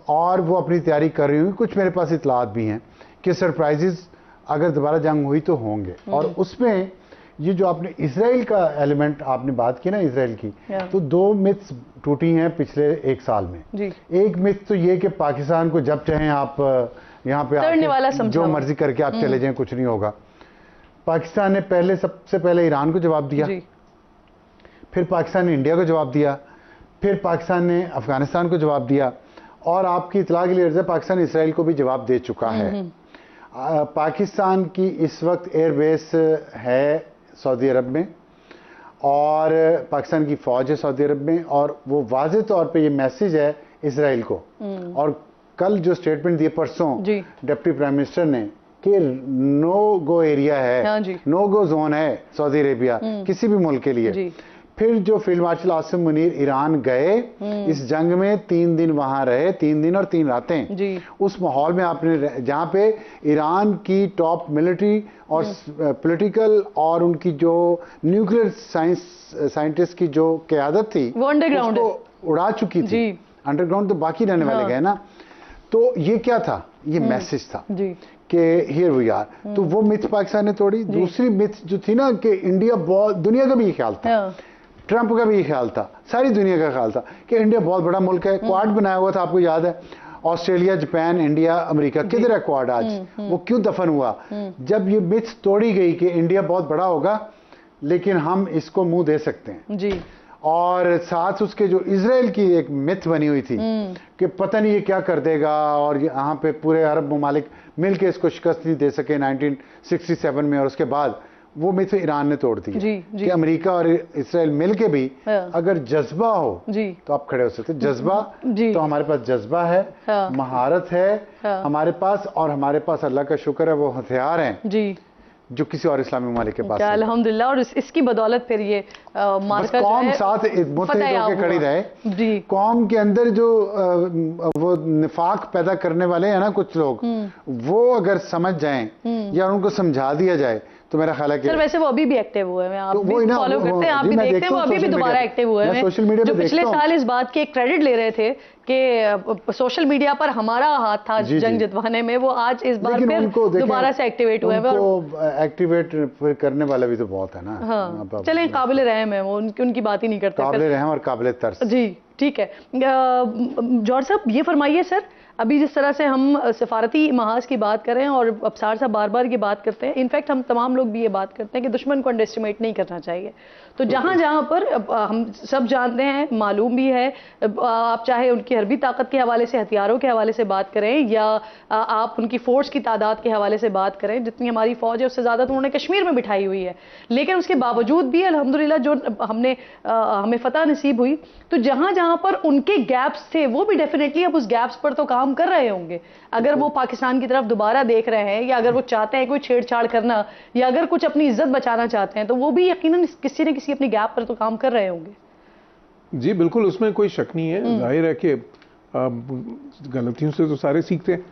और वो अपनी तैयारी कर रही हुई, कुछ मेरे पास इतलात भी हैं कि सरप्राइजेस अगर दोबारा जंग हुई तो होंगे। और उसमें ये जो आपने इसराइल का एलिमेंट आपने बात की ना, इसराइल की, तो 2 मिथ्स टूटी हैं पिछले 1 साल में। एक मिथ तो ये कि पाकिस्तान को जब चाहें आप यहाँ पे जो मर्जी करके आप चले जाएं, कुछ नहीं होगा। पाकिस्तान ने सबसे पहले ईरान को जवाब दिया, फिर पाकिस्तान ने इंडिया को जवाब दिया, फिर पाकिस्तान ने अफगानिस्तान को जवाब दिया, और आपकी इतला के लिए अर्ज़ है, पाकिस्तान इसराइल को भी जवाब दे चुका है। पाकिस्तान की इस वक्त एयरबेस है सऊदी अरब में, और पाकिस्तान की फ़ौज है सऊदी अरब में, और वो वाज़ेह तौर पे ये मैसेज है इसराइल को। और कल जो स्टेटमेंट दिए परसों डिप्टी प्राइम मिनिस्टर ने कि नो गो एरिया है, नो गो जोन है सऊदी अरेबिया किसी भी मुल्क के लिए। फिर जो field marshal Asim Munir Iran गए, इस जंग में 3 दिन वहां रहे, 3 दिन और 3 रातें। उस माहौल में आपने, जहां पे ईरान की टॉप मिलिट्री और पॉलिटिकल और उनकी जो न्यूक्लियर साइंटिस्ट की जो क़यादत थी, वो अंडरग्राउंड उड़ा चुकी थी। अंडरग्राउंड तो बाकी रहने वाले गए ना। तो ये क्या था? ये मैसेज था कि हियर वी आर। तो वो मिथ पाकिस्तान ने तोड़ी। दूसरी मिथ जो थी ना कि इंडिया बहुत, दुनिया का भी ये ख्याल था, ट्रंप का भी ये ख्याल था, सारी दुनिया का ख्याल था कि इंडिया बहुत बड़ा मुल्क है। क्वाड बनाया हुआ था, आपको याद है, ऑस्ट्रेलिया, जापान, इंडिया, अमेरिका। किधर है क्वाड आज? वो क्यों दफन हुआ? जब ये मिथ तोड़ी गई कि इंडिया बहुत बड़ा होगा लेकिन हम इसको मुंह दे सकते हैं। और साथ उसके जो इजराइल की एक मिथ बनी हुई थी कि पता नहीं ये क्या कर देगा, और यहाँ पे पूरे अरब ममालिक मिलके इसको शिकस्त नहीं दे सके 1967 में। और उसके बाद वो मिथ ईरान ने तोड़ दी कि अमेरिका और इजराइल मिलके भी अगर जज्बा हो तो आप खड़े हो सकते। जज्बा तो हमारे पास जज्बा है, महारत है हमारे पास, और हमारे पास अल्लाह का शुक्र है वो हथियार हैं जो किसी और इस्लामी ममालिक के पास। अल्हम्दुलिल्लाह। और इसकी बदौलत फिर ये मार्का कौम साथ मुत्तहिद होकर खड़ी रहे। कौम के अंदर जो वो निफाक पैदा करने वाले हैं ना कुछ लोग, वो अगर समझ जाएं या उनको समझा दिया जाए तो मेरा ख्याल है कि सर वैसे वो अभी भी एक्टिव हुए हैं, आप भी फॉलो करते हैं, आप भी देखते हैं, वो अभी भी दोबारा एक्टिव हुए हैं। सोशल मीडिया जो पिछले साल इस बात के क्रेडिट ले रहे थे कि सोशल मीडिया पर हमारा हाथ था जंग जितवाने में, वो आज इस बार फिर दोबारा से एक्टिवेट हुए हैं। एक्टिवेट करने वाला भी तो बहुत है ना। चलें, काबिल रहम है वो, उनकी बात ही नहीं करते। काबिल रहम और काबिल तर्स। जी ठीक है। जॉर्ज साहब ये फरमाइए सर, अभी जिस तरह से हम सफारती महाज की बात कर रहे हैं और अफसार साहब बार बार ये बात करते हैं, इनफैक्ट हम तमाम लोग भी ये बात करते हैं कि दुश्मन को अंडर एस्टिमेट नहीं करना चाहिए। तो जहां जहां पर हम सब जानते हैं, मालूम भी है, आप चाहे उनकी हरबी ताकत के हवाले से, हथियारों के हवाले से बात करें या आप उनकी फोर्स की तादाद के हवाले से बात करें, जितनी हमारी फौज है उससे ज्यादा तो उन्होंने कश्मीर में बिठाई हुई है, लेकिन उसके बावजूद भी अल्हम्दुलिल्लाह जो हमें फतह नसीब हुई, तो जहां जहां पर उनके गैप्स थे वो भी डेफिनेटली अब उस गैप्स पर तो काम कर रहे होंगे। अगर वो पाकिस्तान की तरफ दोबारा देख रहे हैं या अगर वो चाहते हैं कोई छेड़छाड़ करना या अगर कुछ अपनी इज्जत बचाना चाहते हैं, तो वो भी यकीनन किसी न किसी अपनी गैप पर तो काम कर रहे होंगे। जी बिल्कुल, उसमें कोई शक नहीं है। जाहिर है कि गलतियों से तो सारे सीखते हैं,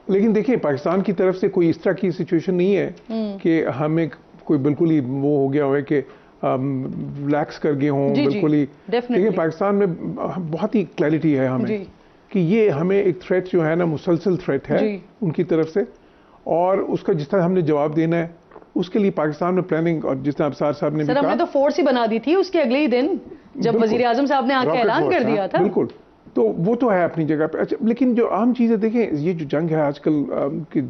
लेकिन देखिए पाकिस्तान की तरफ से कोई इस तरह की सिचुएशन नहीं है कि हमें कोई बिल्कुल ही वो हो गया हो कि रिलैक्स कर गए हों, बिल्कुल ही। देखिए पाकिस्तान में बहुत ही क्लैरिटी है हमें कि ये हमें एक थ्रेट जो है ना, मुसलसल थ्रेट है उनकी तरफ से, और उसका जिस तरह हमने जवाब देना है उसके लिए पाकिस्तान में प्लानिंग, और जिस तरह अफसार साहब ने भी कहा, हमने तो फोर्स ही बना दी थी उसके अगले ही दिन जब वजीर आजम साहब ने आके ऐलान कर दिया था। बिल्कुल, तो वो तो है अपनी जगह पे। अच्छा, लेकिन जो आम चीज़ें देखें, ये जो जंग है आजकल के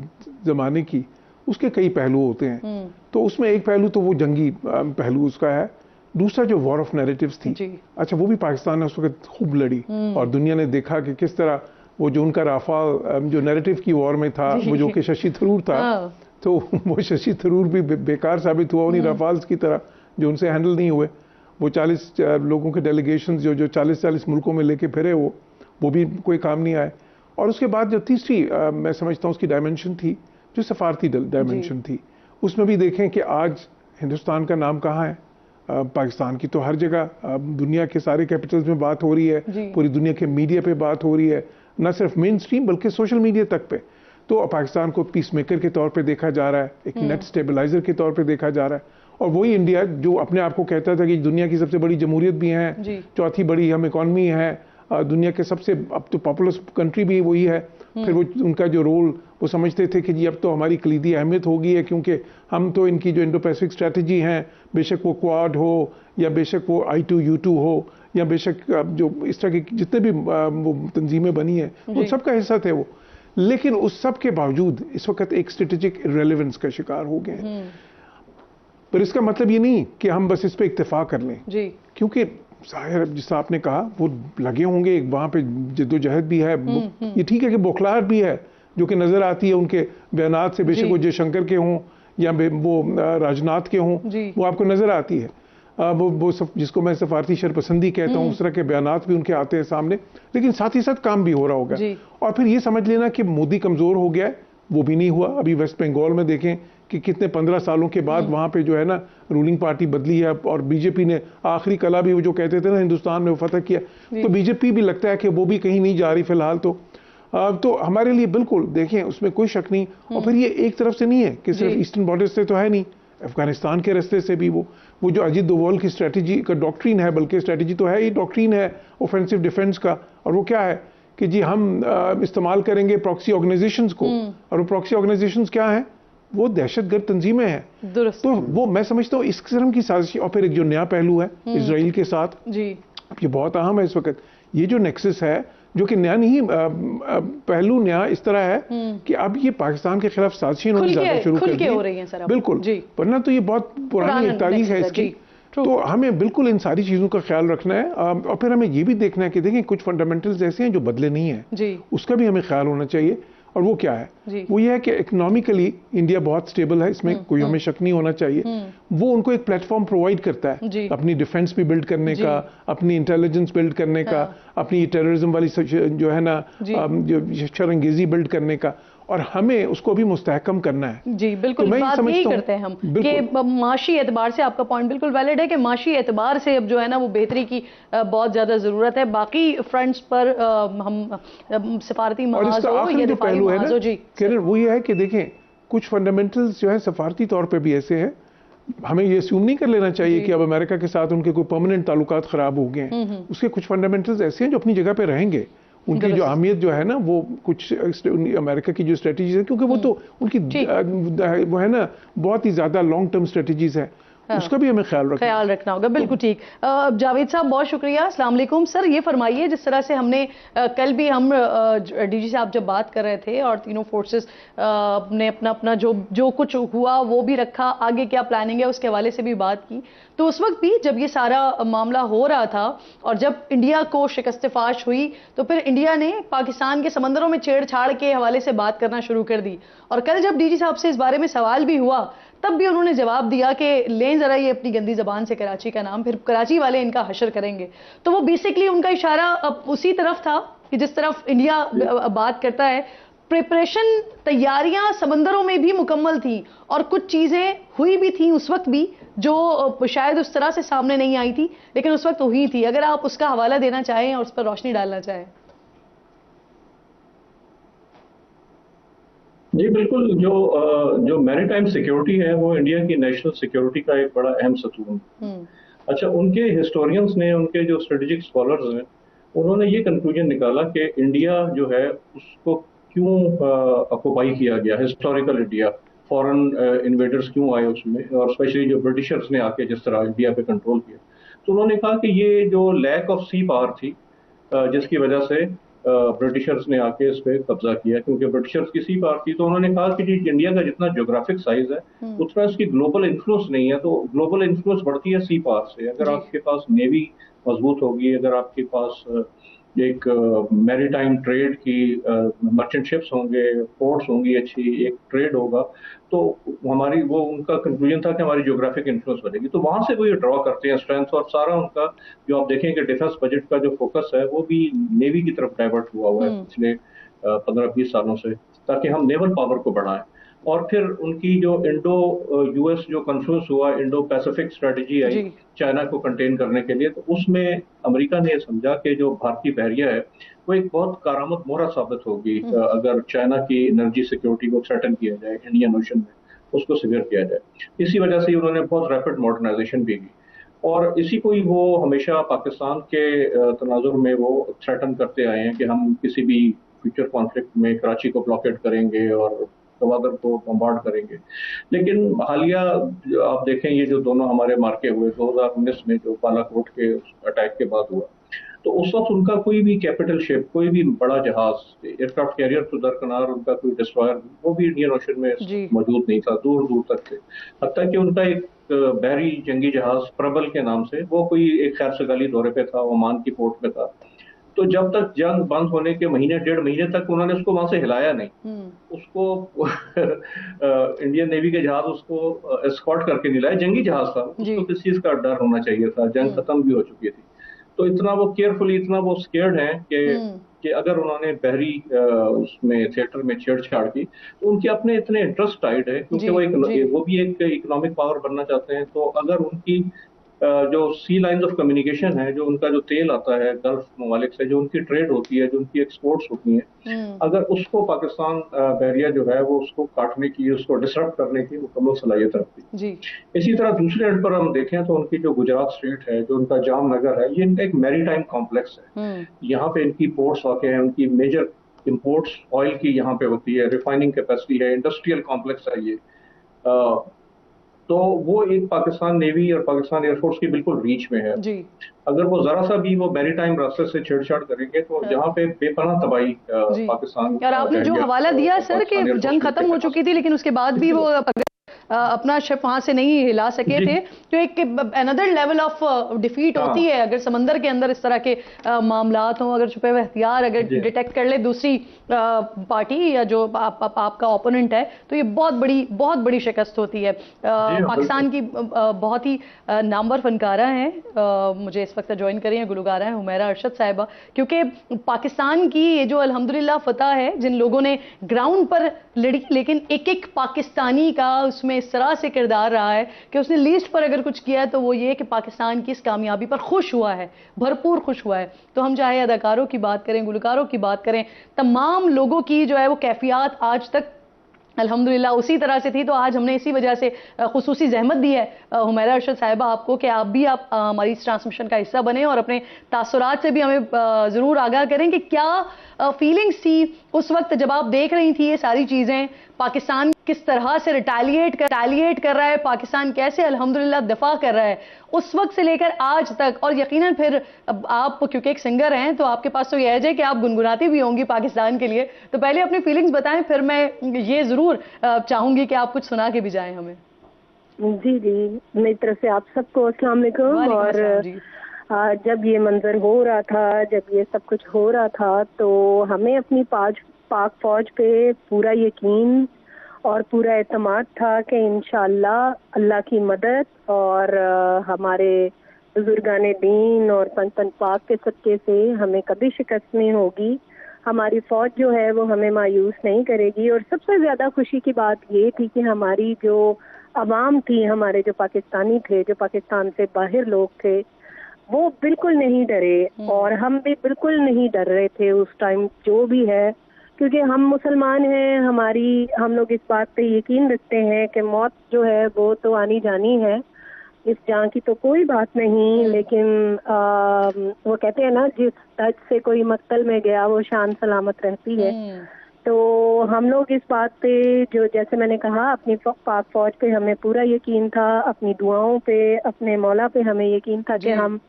ज़माने की, उसके कई पहलू होते हैं। तो उसमें एक पहलू तो वो जंगी पहलू उसका है, दूसरा जो वॉर ऑफ नैरेटिव्स थी, अच्छा वो भी पाकिस्तान ने उस वक्त खूब लड़ी और दुनिया ने देखा कि किस तरह वो जो उनका राफाल जो नैरेटिव की वॉर में था, वो जो कि शशि थरूर था, तो वो शशि थरूर भी बेकार साबित हुआ उन्हीं राफाल्स की तरह जो उनसे हैंडल नहीं हुए। वो 40 लोगों के डेलीगेशन जो 40-40 मुल्कों में लेके फिरे, वो भी कोई काम नहीं आए। और उसके बाद जो तीसरी मैं समझता हूँ उसकी डायमेंशन थी, जो सफारती डायमेंशन थी, उसमें भी देखें कि आज हिंदुस्तान का नाम कहाँ है। पाकिस्तान की तो हर जगह दुनिया के सारे कैपिटल्स में बात हो रही है, पूरी दुनिया के मीडिया पे बात हो रही है, न सिर्फ मेन स्ट्रीम बल्कि सोशल मीडिया तक पे। तो पाकिस्तान को पीस मेकर के तौर पे देखा जा रहा है, एक नेट स्टेबलाइजर के तौर पे देखा जा रहा है। और वही इंडिया जो अपने आप को कहता था कि दुनिया की सबसे बड़ी जमहूरियत भी है, चौथी बड़ी हम इकॉनमी है, दुनिया के सबसे अब तो पॉपुलस कंट्री भी वही है। फिर वो उनका जो रोल वो समझते थे कि जी अब तो हमारी कलीदी अहमियत हो गई है, क्योंकि हम तो इनकी जो इंडो पैसिफिक स्ट्रैटेजी हैं, बेशक वो क्वाड हो या बेशक वो I2U2 हो या बेशक जो इस तरह की जितने भी तंजीमें बनी हैं, उन सब का हिस्सा थे वो। लेकिन उस सब के बावजूद इस वक्त एक स्ट्रेटेजिक इररिलेवेंस का शिकार हो गए हैं। पर इसका मतलब ये नहीं कि हम बस इस पे इत्तेफाक कर लें, क्योंकि जाहिर जिस आपने कहा वो लगे होंगे, वहाँ पे जद्दोजहद भी है। ये ठीक है कि बौखलाहट भी है जो कि नजर आती है उनके बयानात से, बेशक वो जयशंकर के हों या वो राजनाथ के हों, वो आपको नजर आती है। वो जिसको मैं सफारती शरपसंदी कहता हूँ, उस तरह के बयानात भी उनके आते हैं सामने, लेकिन साथ ही साथ काम भी हो रहा होगा। और फिर ये समझ लेना कि मोदी कमजोर हो गया है, वो भी नहीं हुआ। अभी वेस्ट बंगाल में देखें कि कितने 15 सालों के बाद वहाँ पे जो है ना रूलिंग पार्टी बदली है, और बीजेपी ने आखिरी कला भी वो जो कहते थे ना हिंदुस्तान में वो फतह किया, तो बीजेपी भी लगता है कि वो भी कहीं नहीं जा रही फिलहाल। तो हमारे लिए बिल्कुल देखें उसमें कोई शक नहीं। और फिर ये एक तरफ से नहीं है कि सिर्फ ईस्टर्न बॉर्डर से तो है नहीं, अफगानिस्तान के रास्ते से भी वो जो अजीत डोवाल की स्ट्रेटजी का डॉक्ट्रीन है, बल्कि स्ट्रेटजी तो है ही, डॉक्ट्रीन है ऑफेंसिव डिफेंस का। और वो क्या है कि जी हम इस्तेमाल करेंगे प्रॉक्सी ऑर्गेनाइजेशंस को, और वो प्रॉक्सी ऑर्गेनाइजेशंस क्या है, वो दहशतगर्द तंजीमें हैं। तो वो मैं समझता हूँ इस किस्म की साजिश। और फिर एक जो नया पहलू है इजराइल के साथ, ये बहुत अहम है इस वक्त। ये जो नेक्सस है, जो कि नया नहीं, पहलू नया इस तरह है कि अब ये पाकिस्तान के खिलाफ साजिशें इन्होंने ज्यादा शुरू कर दी है। बिल्कुल, वरना तो ये बहुत पुरानी एक तारीख है इसकी। तो हमें बिल्कुल इन सारी चीजों का ख्याल रखना है। और फिर हमें ये भी देखना है कि देखें कुछ फंडामेंटल्स ऐसे हैं जो बदले नहीं है, उसका भी हमें ख्याल होना चाहिए। और वो क्या है, वो ये है कि इकोनॉमिकली इंडिया बहुत स्टेबल है, इसमें कोई हमें शक नहीं होना चाहिए। वो उनको एक प्लेटफॉर्म प्रोवाइड करता है अपनी डिफेंस भी बिल्ड करने का, अपनी इंटेलिजेंस बिल्ड करने का, अपनी टेररिज्म वाली जो है ना जो शरंगेजी बिल्ड करने का, और हमें उसको भी मुस्तहकम करना है। जी बिल्कुल, तो बात यही करते हैं हम कि माशी एतबार से आपका पॉइंट बिल्कुल वैलिड है कि माशी एतबार से अब जो है ना वो बेहतरी की बहुत ज्यादा जरूरत है। बाकी फ्रंट्स पर हम सफारती महाज हो या दिफाई महाज हो, जी किरण, वो ये है कि देखें कुछ फंडामेंटल्स जो है सफारती तौर पर भी ऐसे हैं, हमें ये अस्यूम नहीं कर लेना चाहिए कि अब अमेरिका के साथ उनके कोई परमानेंट ताल्लुकात खराब हो गए हैं। उसके कुछ फंडामेंटल्स ऐसे हैं जो अपनी जगह पे रहेंगे। उनकी जो अहमियत जो है ना, वो कुछ अमेरिका की जो स्ट्रेटजीज है, क्योंकि वो तो उनकी वो है ना बहुत ही ज्यादा लॉन्ग टर्म स्ट्रेटजीज है। उसका भी हमें ख्याल रखना होगा। बिल्कुल ठीक। जावेद साहब बहुत शुक्रिया। अस्सलाम वालेकुम सर, ये फरमाइए जिस तरह से हमने कल भी हम डीजी साहब जब बात कर रहे थे और तीनों फोर्सेस ने अपना अपना जो कुछ हुआ वो भी रखा, आगे क्या प्लानिंग है उसके हवाले से भी बात की, तो उस वक्त भी जब ये सारा मामला हो रहा था और जब इंडिया को शिकस्त फाश हुई तो फिर इंडिया ने पाकिस्तान के समंदरों में छेड़छाड़ के हवाले से बात करना शुरू कर दी। और कल जब डीजी साहब से इस बारे में सवाल भी हुआ तब भी उन्होंने जवाब दिया कि लें जरा ये अपनी गंदी जबान से कराची का नाम, फिर कराची वाले इनका हशर करेंगे। तो वो बेसिकली उनका इशारा अब उसी तरफ था कि जिस तरफ इंडिया बात करता है। प्रिपरेशन, तैयारियां समंदरों में भी मुकम्मल थी और कुछ चीजें हुई भी थी उस वक्त भी जो शायद उस तरह से सामने नहीं आई थी, लेकिन उस वक्त हुई थी। अगर आप उसका हवाला देना चाहें और उस पर रोशनी डालना चाहें। जी बिल्कुल, जो मैरीटाइम सिक्योरिटी है वो इंडिया की नेशनल सिक्योरिटी का एक बड़ा अहम सतून है। अच्छा, उनके हिस्टोरियंस ने, उनके जो स्ट्रेटेजिक स्कॉलर्स हैं, उन्होंने ये कंक्लूजन निकाला कि इंडिया जो है उसको क्यों ऑक्युपाई किया गया, हिस्टोरिकल इंडिया, फॉरेन इन्वेडर्स क्यों आए उसमें, और स्पेशली जो ब्रिटिशर्स ने आके जिस तरह इंडिया पे कंट्रोल किया। तो उन्होंने कहा कि ये जो लैक ऑफ सी पावर थी जिसकी वजह से ब्रिटिशर्स ने आके इस पे कब्जा किया, क्योंकि ब्रिटिशर्स की सी पावर थी। तो उन्होंने कहा कि जी इंडिया का जितना ज्योग्राफिक साइज है उतना इसकी ग्लोबल इन्फ्लुएंस नहीं है, तो ग्लोबल इन्फ्लुएंस बढ़ती है सी पावर से। अगर आपके पास नेवी मजबूत होगी, अगर आपके पास एक मैरीटाइम ट्रेड की मर्चेंट शिप्स होंगे, पोर्ट्स होंगी, अच्छी एक ट्रेड होगा, तो हमारी वो उनका कंक्लूजन था कि हमारी ज्योग्राफिक इन्फ्लुएंस बढ़ेगी। तो वहां से वो ये ड्रॉ करते हैं स्ट्रेंथ, और सारा उनका जो आप देखें कि डिफेंस बजट का जो फोकस है वो भी नेवी की तरफ डाइवर्ट हुआ हुआ है पिछले 15-20 सालों से, ताकि हम नेवल पावर को बढ़ाएं। और फिर उनकी जो इंडो यूएस जो कॉन्फ्रेंस हुआ, इंडो पैसिफिक स्ट्रेटेजी आई चाइना को कंटेन करने के लिए, तो उसमें अमेरिका ने समझा कि जो भारतीय बहरिया है वो एक बहुत कारामद मोहरा साबित होगी अगर चाइना की एनर्जी सिक्योरिटी को थ्रेटन किया जाए, इंडियन ओशन में उसको सिवियर किया जाए। इसी वजह से उन्होंने बहुत रैपिड मॉडर्नाइजेशन भी की, और इसी को ही वो हमेशा पाकिस्तान के तनाजुर में वो थ्रेटन करते आए हैं कि हम किसी भी फ्यूचर कॉन्फ्लिक्ट में कराची को ब्लॉकेट करेंगे और गवादर को बम्बार्ड करेंगे। लेकिन हालिया आप देखें, ये जो दोनों हमारे मार्के हुए 2019 में जो बालाकोट के अटैक के बाद हुआ, तो उस वक्त उनका कोई भी कैपिटल शिप, कोई भी बड़ा जहाज, एयरक्राफ्ट कैरियर तो दरकिनार, उनका कोई डिस्ट्रॉयर वो भी इंडियन ओशन में मौजूद नहीं था, दूर दूर तक थे। हत्ता कि उनका एक बहरी जंगी जहाज प्रबल के नाम से, वो कोई एक खैर सगाली दौरे पे था, ओमान की पोर्ट पे था। तो जब तक जंग बंद होने के महीने 1.5 महीने तक उन्होंने उसको वहां से हिलाया नहीं, उसको इंडियन नेवी के जहाज उसको एस्कॉर्ट करके नहीं लाए, जंगी जहाज था, उसको किस चीज का डर होना चाहिए था, जंग खत्म भी हो चुकी थी। तो इतना वो केयरफुली, इतना वो स्केयर्ड हैं कि अगर उन्होंने बहरी उसमें थिएटर में छेड़छाड़ की तो उनके अपने इतने इंटरेस्ट टाइड है, क्योंकि वो भी एक इकोनॉमिक पावर बनना चाहते हैं। तो अगर उनकी जो सी लाइंस ऑफ कम्युनिकेशन है, जो उनका जो तेल आता है गल्फ ममालिक से, जो उनकी ट्रेड होती है, जो उनकी एक्सपोर्ट्स होती हैं, अगर उसको पाकिस्तान बहरिया जो है वो उसको काटने की, उसको डिसरप्ट करने की मुकम्मल सलाहियत रखती है। इसी तरह दूसरे एंड पर हम देखें तो उनकी जो गुजरात स्टेट है, जो उनका जामनगर है, ये इनका एक मैरीटाइम कॉम्प्लेक्स है। यहाँ पे इनकी पोर्ट्स वाक़ हैं, उनकी मेजर इम्पोर्ट्स ऑयल की यहाँ पे होती है, रिफाइनिंग कैपेसिटी है, इंडस्ट्रियल कॉम्प्लेक्स है ये। तो वो एक पाकिस्तान नेवी और पाकिस्तान एयरफोर्स की बिल्कुल रीच में है। अगर वो जरा सा भी वो मैरीटाइम रास्ते से छेड़छाड़ करेंगे तो जहाँ पे बेपनाह तबाही पाकिस्तान। और आपने जो हवाला दिया सर कि जंग खत्म हो चुकी थी लेकिन उसके बाद भी वो अपना शिप वहां से नहीं हिला सके थे, तो एक अनदर लेवल ऑफ डिफीट होती है अगर समंदर के अंदर इस तरह के मामलात हों, अगर छुपे हुए हथियार अगर डिटेक्ट कर ले दूसरी पार्टी या जो आपका ओपोनेंट है, तो ये बहुत बड़ी शिकस्त होती है। पाकिस्तान की बहुत ही नामवर फनकारा हैं, मुझे इस वक्त ज्वाइन करी हैं, गुलकारा हैं हुमैरा अरशद साहिबा, क्योंकि पाकिस्तान की ये जो अल्हम्दुलिल्लाह फतह है, जिन लोगों ने ग्राउंड पर लड़ी, लेकिन एक एक पाकिस्तानी का उसमें इस तरह से किरदार रहा है कि उसने लीस्ट पर अगर कुछ किया है तो वो ये कि पाकिस्तान की इस कामयाबी पर खुश हुआ है, भरपूर खुश हुआ है। तो हम चाहे अदाकारों की बात करें, गुलकारों की बात करें, तमाम लोगों की जो है वो कैफियत आज तक अल्हम्दुलिल्लाह उसी तरह से थी। तो आज हमने इसी वजह से खुसूसी जहमत दी है हुमैरा अरशद साहिबा आपको कि आप भी हमारी इस ट्रांसमिशन का हिस्सा बने और अपने तासुरात से भी हमें ज़रूर आगाह करें कि क्या फीलिंग्स थी उस वक्त जब आप देख रही थी ये सारी चीजें? पाकिस्तान किस तरह से रिटेलिएट कर रहा है, पाकिस्तान कैसे अल्हम्दुलिल्लाह दफा कर रहा है उस वक्त से लेकर आज तक, और यकीनन फिर आप क्योंकि एक सिंगर हैं तो आपके पास तो ये है कि आप गुनगुनाती भी होंगी पाकिस्तान के लिए, तो पहले अपनी फीलिंग्स बताएं, फिर मैं ये जरूर चाहूंगी कि आप कुछ सुना के भी जाएं हमें। जी जी, मेरी तरफ से आप सबको अस्सलाम वालेकुम। और जब ये मंजर हो रहा था, जब ये सब कुछ हो रहा था, तो हमें अपनी पाक फौज पे पूरा यकीन और पूरा एतमाद था कि इंशाअल्लाह अल्लाह की मदद और हमारे बुजुर्गाने दीन और पंच पाक के सदक़े से हमें कभी शिकस्त नहीं होगी। हमारी फौज जो है वो हमें मायूस नहीं करेगी। और सबसे ज़्यादा खुशी की बात ये थी कि हमारी जो अवाम थी, हमारे जो पाकिस्तानी थे, जो पाकिस्तान से बाहर लोग थे, वो बिल्कुल नहीं डरे और हम भी बिल्कुल नहीं डर रहे थे उस टाइम जो भी है, क्योंकि हम मुसलमान हैं। हम लोग इस बात पे यकीन रखते हैं कि मौत जो है वो तो आनी जानी है, इस जान की तो कोई बात नहीं, लेकिन वो कहते हैं ना, जिस तज से कोई मक्तल में गया वो शान सलामत रहती है। तो हम लोग इस बात पे, जो जैसे मैंने कहा, अपनी पाक फौज पे हमें पूरा यकीन था, अपनी दुआओं पे, अपने मौला पे हमें यकीन था कि हम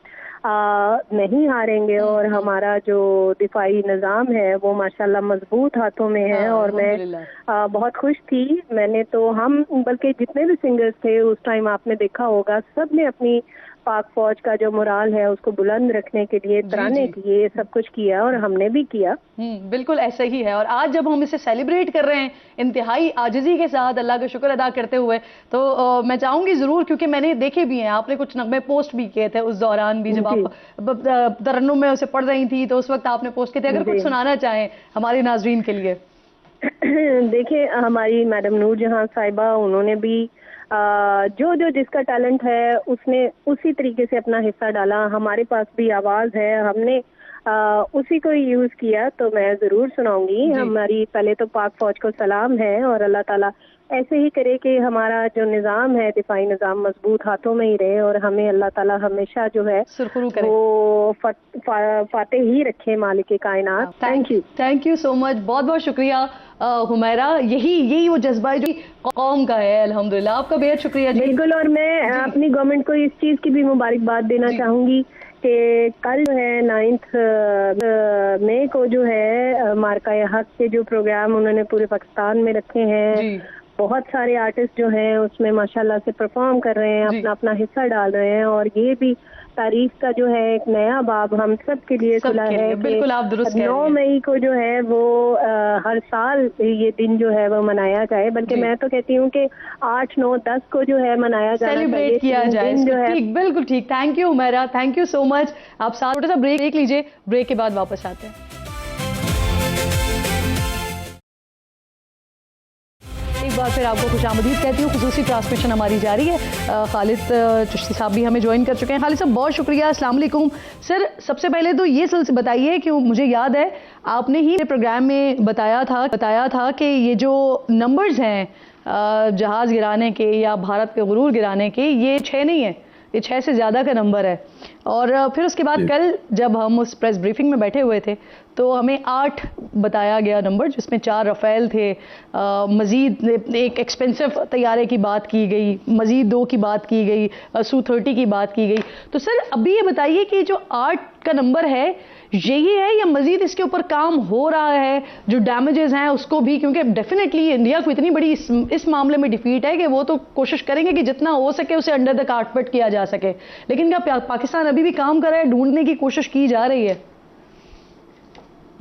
नहीं हारेंगे और हमारा जो दिफाई निज़ाम है वो माशाल्लाह मजबूत हाथों में है। और मैं बहुत खुश थी। मैंने तो, हम बल्कि जितने भी सिंगर्स थे उस टाइम आपने देखा होगा, सब ने अपनी पाक फौज का जो मोराल है उसको बुलंद रखने के लिए तराने किए, सब कुछ किया और हमने भी किया। बिल्कुल ऐसा ही है। और आज जब हम इसे सेलिब्रेट कर रहे हैं इंतहाई आजिज़ी के साथ, अल्लाह का शुक्र अदा करते हुए, तो मैं चाहूंगी जरूर, क्योंकि मैंने देखे भी हैं, आपने कुछ नगमे पोस्ट भी किए थे उस दौरान भी, जब आप तरन्नुम में उसे पढ़ रही थी तो उस वक्त आपने पोस्ट किए थे, अगर कुछ सुनाना चाहें हमारे नाजरीन के लिए। देखिए, हमारी मैडम नूर जहां साहिबा, उन्होंने भी जो जिसका टैलेंट है उसने उसी तरीके से अपना हिस्सा डाला। हमारे पास भी आवाज़ है, हमने उसी को यूज़ किया, तो मैं ज़रूर सुनाऊंगी। हमारी पहले तो पाक फौज को सलाम है और अल्लाह ताला ऐसे ही करे कि हमारा जो निज़ाम है, दिफाई निज़ाम मजबूत हाथों में ही रहे और हमें अल्लाह ताला हमेशा जो है वो फाते ही रखे, मालिक कायनात। थैंक यू सो मच, बहुत बहुत शुक्रिया हुमैरा। यही वो जज्बा है जो कौम का है, अल्हम्दुलिल्लाह। आपका बेहद शुक्रिया जी। बिल्कुल। और मैं अपनी गवर्नमेंट को इस चीज़ की भी मुबारकबाद देना चाहूँगी कि कल जो है 9 मई को जो है मार्का हक के जो प्रोग्राम उन्होंने पूरे पाकिस्तान में रखे हैं, बहुत सारे आर्टिस्ट जो हैं उसमें माशाल्लाह से परफॉर्म कर रहे हैं, अपना अपना हिस्सा डाल रहे हैं। और ये भी तारीख का जो है एक नया बाब हम सब के लिए खुला है। बिल्कुल, आप दुरुस्त कह रही हैं। 9 मई को जो है वो हर साल ये दिन जो है वो मनाया जाए, बल्कि मैं तो कहती हूँ कि 8, 9, 10 को जो है मनाया जाए, सेलिब्रेट किया जाए जो है। ठीक, बिल्कुल ठीक। Thank you Humaira, thank you so much. आप साथ छोटा सा ब्रेक लीजिए, ब्रेक के बाद वापस आते हैं। एक बार फिर आपको खुशामदीद कहती हूँ। खुसूसी ट्रांसमिशन हमारी जारी है। खालिद चिश्ती साहब भी हमें ज्वाइन कर चुके हैं। खालिद साहब, बहुत शुक्रिया। अस्सलाम वालेकुम सर। सबसे पहले तो ये बताइए कि मुझे याद है आपने ही प्रोग्राम में बताया था कि ये जो नंबर्स हैं जहाज़ गिराने के या भारत पे गुरूर गिराने के, ये 6 नहीं है, ये 6 से ज़्यादा का नंबर है। और फिर उसके बाद कल जब हम उस प्रेस ब्रीफिंग में बैठे हुए थे तो हमें 8 बताया गया नंबर, जिसमें 4 रफ़ेल थे, मज़ीद एक एक्सपेंसिव तैयारे की बात की गई, मज़ीद 2 की बात की गई, Su-30 की बात की गई। तो सर अभी ये बताइए कि जो 8 का नंबर है यही है या मज़ीद इसके ऊपर काम हो रहा है, जो डैमेजेस हैं उसको भी, क्योंकि डेफिनेटली इंडिया को इतनी बड़ी इस मामले में डिफीट है कि वो तो कोशिश करेंगे कि जितना हो सके उसे अंडर द कारपेट किया जा सके, लेकिन क्या पाकिस्तान अभी भी काम कर रहा है, ढूंढने की कोशिश की जा रही है?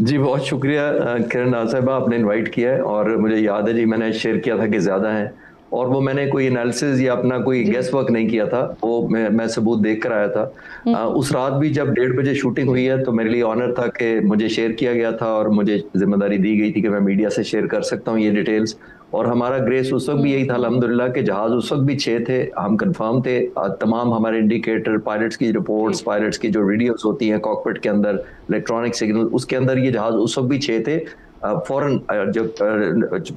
जी बहुत शुक्रिया किरण साहिबा, आपने इनवाइट किया है। और मुझे याद है जी, मैंने शेयर किया था कि ज़्यादा है, और वो मैंने कोई एनालिसिस या अपना कोई गेस वर्क नहीं किया था, वो मैं सबूत देख कर आया था। उस रात भी जब 1:30 बजे शूटिंग हुई है तो मेरे लिए ऑनर था कि मुझे शेयर किया गया था और मुझे जिम्मेदारी दी गई थी कि मैं मीडिया से शेयर कर सकता हूँ ये डिटेल्स। और हमारा ग्रेस उस वक्त भी यही था अल्हम्दुलिल्लाह कि जहाज़ उस वक्त भी 6 थे, हम कंफर्म थे। तमाम हमारे इंडिकेटर, पायलट्स की रिपोर्ट्स, पायलट्स की जो वीडियोस होती हैं कॉकपिट के अंदर, इलेक्ट्रॉनिक सिग्नल, उसके अंदर ये जहाज़ उस वक्त भी 6 थे, फौरन जब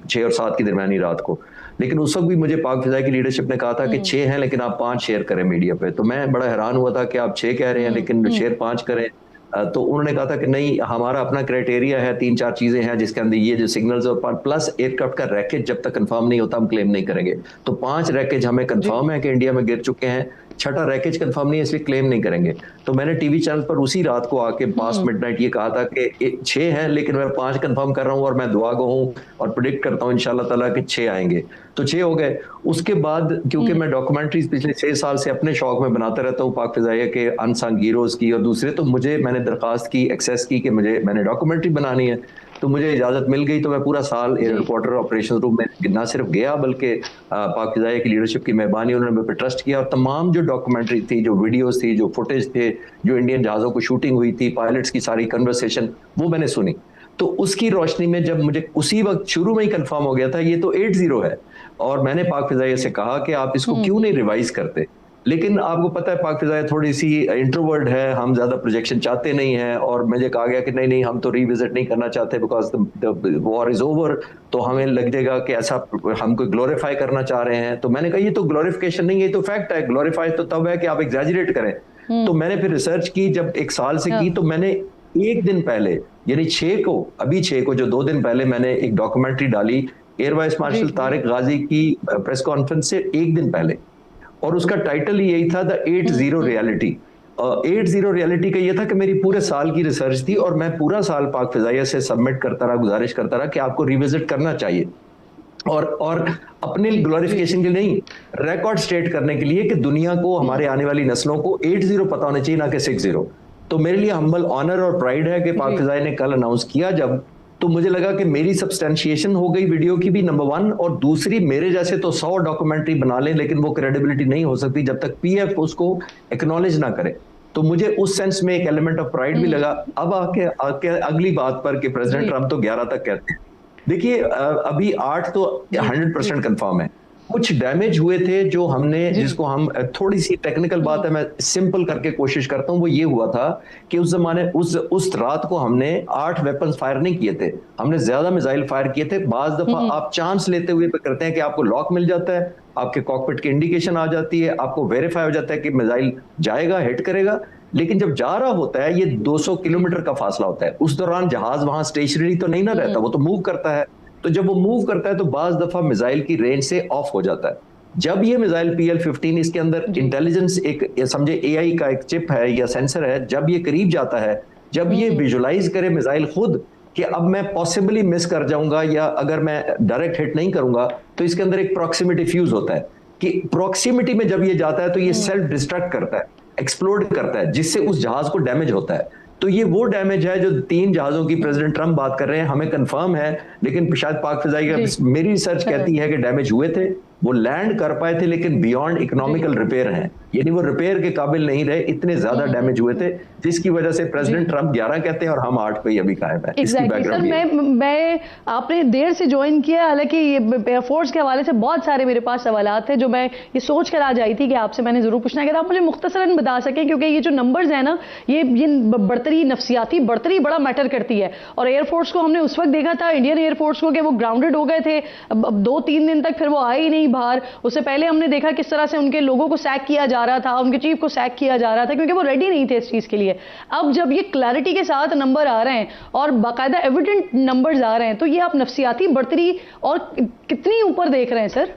6 और 7 की दरमियानी रात को। लेकिन उस वक्त भी मुझे पाक फिजाई की लीडरशिप ने कहा था कि 6 हैं लेकिन आप 5 शेयर करें मीडिया पे। तो मैं बड़ा हैरान हुआ था कि आप 6 कह रहे हैं लेकिन शेयर 5 करें। तो उन्होंने कहा था कि नहीं, हमारा अपना क्राइटेरिया है, 3-4 चीजें हैं जिसके अंदर ये जो सिग्नल्स और प्लस एयरक्राफ्ट का रैकेज जब तक कंफर्म नहीं होता हम क्लेम नहीं करेंगे। तो 5 रैकेज हमें कंफर्म है कि इंडिया में गिर चुके हैं, 6ठा रैकेज कंफर्म नहीं है इसलिए क्लेम नहीं करेंगे। तो मैंने टीवी चैनल पर उसी रात को आके पास्ट मिडनाइट ये कहा था कि 6 हैं लेकिन मैं 5 कंफर्म कर रहा हूँ और मैं दुआ गो हूँ और प्रिडिक्ट करता हूँ इंशाल्लाह ताला कि 6 आएंगे। तो 6 हो गए। उसके बाद क्योंकि मैं डॉक्यूमेंट्रीज पिछले 6 साल से अपने शौक में बनाता रहता हूँ पाक फिजाइया के अनसंग हीरोज की और दूसरे, तो मैंने दरखास्त की, एक्सेस की कि मैंने डॉक्यूमेंट्री बनानी है, तो मुझे इजाजत मिल गई। तो मैं पूरा साल एयर रिपोर्टर ऑपरेशन रूम में ना सिर्फ गया बल्कि पाक फिजाइया की लीडरशिप की मेहरबानी, उन्होंने मुझे ट्रस्ट किया और तमाम जो डॉक्यूमेंट्री थी, जो वीडियोस थी, जो फुटेज थे, जो इंडियन जहाज़ों को शूटिंग हुई थी, पायलट्स की सारी कन्वर्सेशन, वो मैंने सुनी। तो उसकी रोशनी में जब मुझे उसी वक्त शुरू में ही कंफर्म हो गया था ये तो 80 है, और मैंने पाक फिजाइया से कहा कि आप इसको क्यों नहीं रिवाइज करते। लेकिन आपको पता है पाक फिजाइया थोड़ी सी इंट्रोवर्ट है, हम ज्यादा प्रोजेक्शन चाहते नहीं हैं, और मुझे कहा गया कि नहीं हम तो रिविजिट नहीं करना चाहते because the war is over, तो हमें लग जाएगा कि ऐसा हम कोई ग्लोरीफाई करना चाह रहे हैं। तो मैंने कहा ये तो ग्लोरिफिकेशन नहीं है, ये तो फैक्ट है। ग्लोरीफाई तो तब है कि आप एग्जैजरेट करें। तो मैंने फिर रिसर्च की, जब 1 साल से की, तो मैंने 1 दिन पहले यानी 6 को जो 2 दिन पहले मैंने एक डॉक्यूमेंट्री डाली एयर वाइस मार्शल तारिक गाजी की प्रेस कॉन्फ्रेंस से 1 दिन पहले, और उसका टाइटल ही यही था द 80 रियलिटी। 80 रियलिटी का ये था कि मेरी पूरे साल की रिसर्च थी और मैं पूरा साल पाक फिजाइया से सबमिट करता रहा, गुजारिश करता रहा कि आपको रिविजिट करना चाहिए, और अपने ग्लोरिफिकेशन के लिए नहीं, रिकॉर्ड स्टेट करने के लिए कि दुनिया को, हमारे आने वाली नस्लों को 80 पता होना चाहिए, ना कि 60। तो मेरे लिए हम्बल ऑनर और प्राइड है कि पाक फिजाइया ने कल अनाउंस किया जब, तो मुझे लगा कि मेरी सब्सटेंशिएशन हो गई वीडियो की भी, नंबर 1, और दूसरी मेरे जैसे तो 100 डॉक्यूमेंट्री बना लें लेकिन वो क्रेडिबिलिटी नहीं हो सकती जब तक पीएफ उसको एक्नॉलेज ना करे। तो मुझे उस सेंस में एक एलिमेंट ऑफ प्राइड भी लगा। अब आके अगली बात पर कि प्रेसिडेंट ट्रंप तो 11 तक कहते हैं। देखिए अभी 8 तो 100% कंफर्म है। कुछ डैमेज हुए थे जो हमने, जिसको हम, थोड़ी सी टेक्निकल बात है, मैं सिंपल करके कोशिश करता हूं, वो ये हुआ था कि उस जमाने उस रात को हमने 8 वेपन्स फायर नहीं किए थे, हमने ज्यादा मिसाइल फायर किए थे। बाज दफा आप चांस लेते हुए करते हैं कि आपको लॉक मिल जाता है, आपके कॉकपिट की इंडिकेशन आ जाती है, आपको वेरीफाई हो जाता है कि मिसाइल जाएगा, हिट करेगा। लेकिन जब जा रहा होता है, ये 200 किलोमीटर का फासला होता है, उस दौरान जहाज वहां स्टेशनरी तो नहीं ना रहता, वो तो मूव करता है। तो जब वो मूव करता है तो बाज दफा मिसाइल की रेंज से ऑफ हो जाता है। जब ये मिसाइल PL-15, इसके अंदर इंटेलिजेंस एक समझे AI का एक चिप है या सेंसर है, जब ये करीब जाता है, जब ये विजुलाइज करे मिसाइल खुद कि अब मैं पॉसिबली मिस कर जाऊंगा या अगर मैं डायरेक्ट हिट नहीं करूंगा, तो इसके अंदर एक प्रॉक्सिमिटी फ्यूज होता है कि प्रॉक्सिमिटी में जब ये जाता है तो ये सेल्फ डिस्ट्रक्ट करता है, एक्सप्लोड करता है, जिससे उस जहाज को डैमेज होता है। तो ये वो डैमेज है जो 3 जहाजों की प्रेसिडेंट ट्रंप बात कर रहे हैं, हमें कंफर्म है, लेकिन शायद पाक फिजाइया, मेरी रिसर्च कहती है कि डैमेज हुए थे, वो लैंड कर पाए थे लेकिन बियॉन्ड इकोनॉमिकल रिपेयर हैं, यानी वो रिपेयर के काबिल नहीं रहे, इतने ज्यादा डैमेज हुए थे, जिसकी वजह से प्रेसिडेंट ट्रंप 11 कहते हैं और हम 8 पे ही अभी कायम है। Exactly, सर मैं आपने देर से ज्वाइन किया, हालांकि एयरफोर्स के हवाले से बहुत सारे मेरे पास सवालात थे जो मैं ये सोच कर आज आई थी कि आपसे मैंने जरूर पूछना है। अगर आप मुझे मुख्तसरन बता सकें, क्योंकि ये जो नंबर्स है ना, ये बढ़तरी, नफसियाती बढ़तरी बड़ा मैटर करती है, और एयरफोर्स को हमने उस वक्त देखा था, इंडियन एयरफोर्स को, कि वो ग्राउंडेड हो गए थे 2-3 दिन तक, फिर वो आए ही नहीं बाहर। उससे पहले हमने देखा किस तरह से उनके लोगों को सैक किया जा रहा था, उनके चीफ को सैक किया जा रहा था, क्योंकि वो रेडी नहीं थे इस चीज के लिए। अब जब ये क्लैरिटी के साथ नंबर आ रहे हैं और बाकायदा एविडेंट नंबर्स आ रहे हैं, तो ये आप नफसियाती बढ़तरी और कितनी ऊपर देख रहे हैं सर?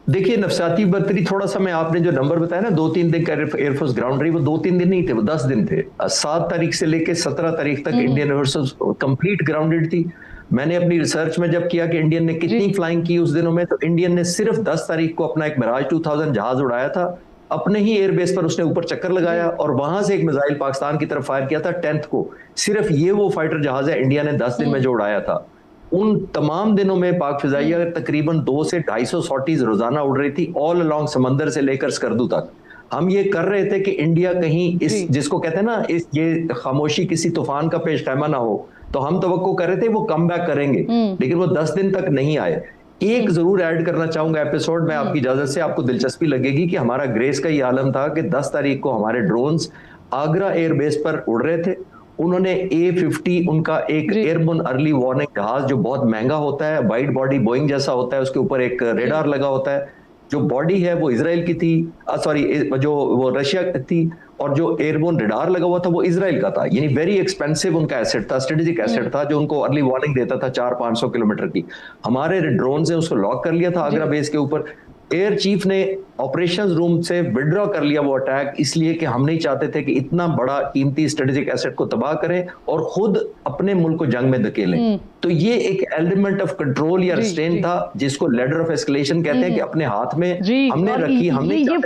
देखिए, नफसियाती बढ़तरी, थोड़ा सा मैं, आपने जो नंबर बताया ना 2-3 दिन का एयरफोर्स ग्राउंड रही, वो 2-3 दिन नहीं थे, वो 10 दिन थे। 7 तारीख से लेकर 17 तारीख तक इंडियन एयरफोर्स कंप्लीट ग्राउंडेड थी। मैंने अपनी रिसर्च में जब किया कि इंडियन ने कितनी फ्लाइंग की उस दिनों में, तो इंडियन ने सिर्फ 10 तारीख को अपना एक मिराज 2000 जहाज उड़ाया था, अपने ही एयरबेस पर उसने ऊपर चक्कर लगाया और वहां से एक मिसाइल पाकिस्तान की तरफ फायर किया था 10th को। सिर्फ ये वो फाइटर जहाज है इंडिया ने 10 दिन में जो उड़ाया था। उन तमाम दिनों में पाक फिजाइया तकरीबन 200 से 250 सॉटीज रोजाना उड़ रही थी, ऑल अलोंग समंदर से लेकर स्कर्दू तक। हम ये कर रहे थे कि इंडिया कहीं इस, जिसको कहते हैं ना, इस ये खामोशी किसी तूफान का पेश खैमा ना हो, तो हम तवक्को कर रहे थे वो कम बैक करेंगे, लेकिन वो 10 दिन तक नहीं आए। एक जरूर ऐड करना चाहूंगा एपिसोड में, आपकी इजाजत से, आपको दिलचस्पी लगेगी कि हमारा ग्रेस का ये आलम था कि 10 तारीख को हमारे ड्रोन्स आगरा एयरबेस पर उड़ रहे थे। उन्होंने A-50, उनका एक एयरबोर्न अर्ली वार्निंग जहाज जो बहुत महंगा होता है, वाइड बॉडी बोइंग जैसा होता है, उसके ऊपर एक रेडार लगा होता है, जो बॉडी है वो इजराइल की थी, सॉरी जो वो रशिया की थी, और जो एयरबोर्न रडार लगा हुआ था वो इजराइल का था। यानी वेरी एक्सपेंसिव उनका एसेट था, स्ट्रेटेजिक एसेट था, जो उनको अर्ली वार्निंग देता था 400-500 किलोमीटर की। हमारे ड्रोन से उसको लॉक कर लिया था आगरा बेस के ऊपर। एयर चीफ ने ऑपरेशंस रूम से विड्रॉ कर लिया वो अटैक, इसलिए कि हम नहीं चाहते थे कि इतना बड़ा कीमती स्ट्रेटेजिक एसेट को तबाह करें और खुद अपने मुल्क को जंग में धकेलें। तो ये एक एलिमेंट ऑफ कंट्रोल या रिस्ट्रेन था, जिसको लेडर ऑफ एस्केलेशन कहते हैं, कि अपने हाथ में हमने रखी। हमने ये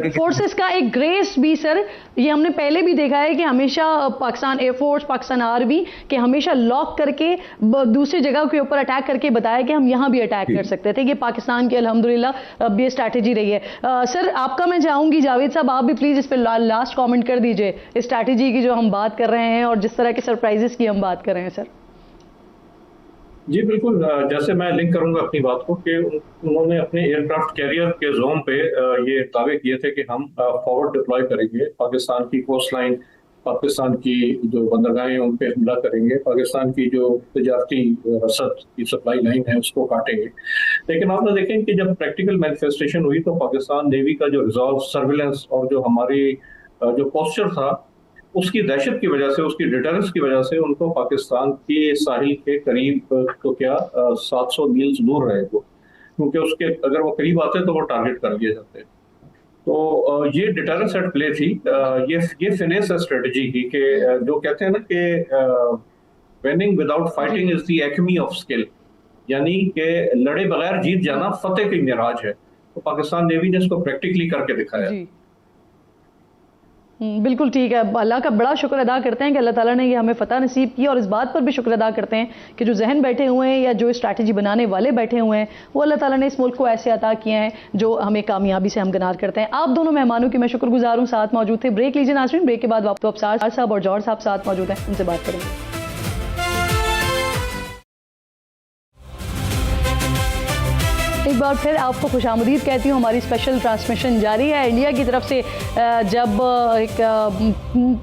फोर्सेस का एक ग्रेस भी सर, ये हमने पहले भी देखा है कि हमेशा पाकिस्तान एयरफोर्स, पाकिस्तान आर्मी के हमेशा लॉक करके दूसरी जगह के ऊपर अटैक करके बताया कि हम यहां भी अटैक कर सकते थे। ये पाकिस्तान की अल्हम्दुलिल्लाह अब ये स्ट्रैटेजी रही है। सर आपका मैं चाहूंगी, जावेद साहब आप भी प्लीज इस पर लास्ट कमेंट कर दीजिए, इस स्ट्रैटेजी की जो हम बात कर रहे हैं और जिस तरह के सरप्राइजेस की हम बात कर रहे हैं सर। जी बिल्कुल, जैसे मैं लिंक करूंगा अपनी बात को कि उन्होंने अपने एयरक्राफ्ट कैरियर के जोन पे ये दावे किए थे कि हम फॉरवर्ड डिप्लॉय करेंगे, पाकिस्तान की कोस्ट लाइन, पाकिस्तान की जो बंदरगाहें उन पे हमला करेंगे, पाकिस्तान की जो तजारती रसद की सप्लाई लाइन है उसको काटेंगे। लेकिन आपने देखें कि जब प्रैक्टिकल मैनिफेस्टेशन हुई तो पाकिस्तान नेवी का जो रिजॉल्व, सर्विलेंस और जो हमारी जो पोस्चर था, उसकी दहशत की वजह से, उसकी डिटरेंस की वजह से उनको पाकिस्तान के साहिल के करीब तो क्या 700 मील्स दूर रहे वो, क्योंकि उसके अगर वो करीब आते तो वो टारगेट कर लिए जाते। तो ये डिटरेंस एट प्ले थी। ये फिनेस स्ट्रेटजी की कि जो कहते हैं ना कि winning without fighting is the acme of skill, यानी कि लड़े बगैर जीत जाना फतेह की मिराज है। तो पाकिस्तान नेवी ने इसको प्रैक्टिकली करके दिखाया। बिल्कुल ठीक है। अल्लाह का बड़ा शुक्र अदा करते हैं कि अल्लाह ताला ने ये हमें फ़तह नसीब की, और इस बात पर भी शुक्र अदा करते हैं कि जो जहन बैठे हुए हैं या जो स्ट्रैटेजी बनाने वाले बैठे हुए हैं, वो अल्लाह ताला ने इस मुल्क को ऐसे अता किए हैं जो हमें कामयाबी से हमगनार करते हैं। आप दोनों मेहमानों की मैं शुक्रगुजार हूँ, साथ मौजूद थे। ब्रेक लीजिए नाज़रीन, ब्रेक के बाद वापस अब्सार साहब और जौहर साहब साथ मौजूद हैं, उनसे बात करेंगे। एक बार फिर आपको खुशामदीद कहती हूँ। हमारी स्पेशल ट्रांसमिशन जारी है। इंडिया की तरफ से जब एक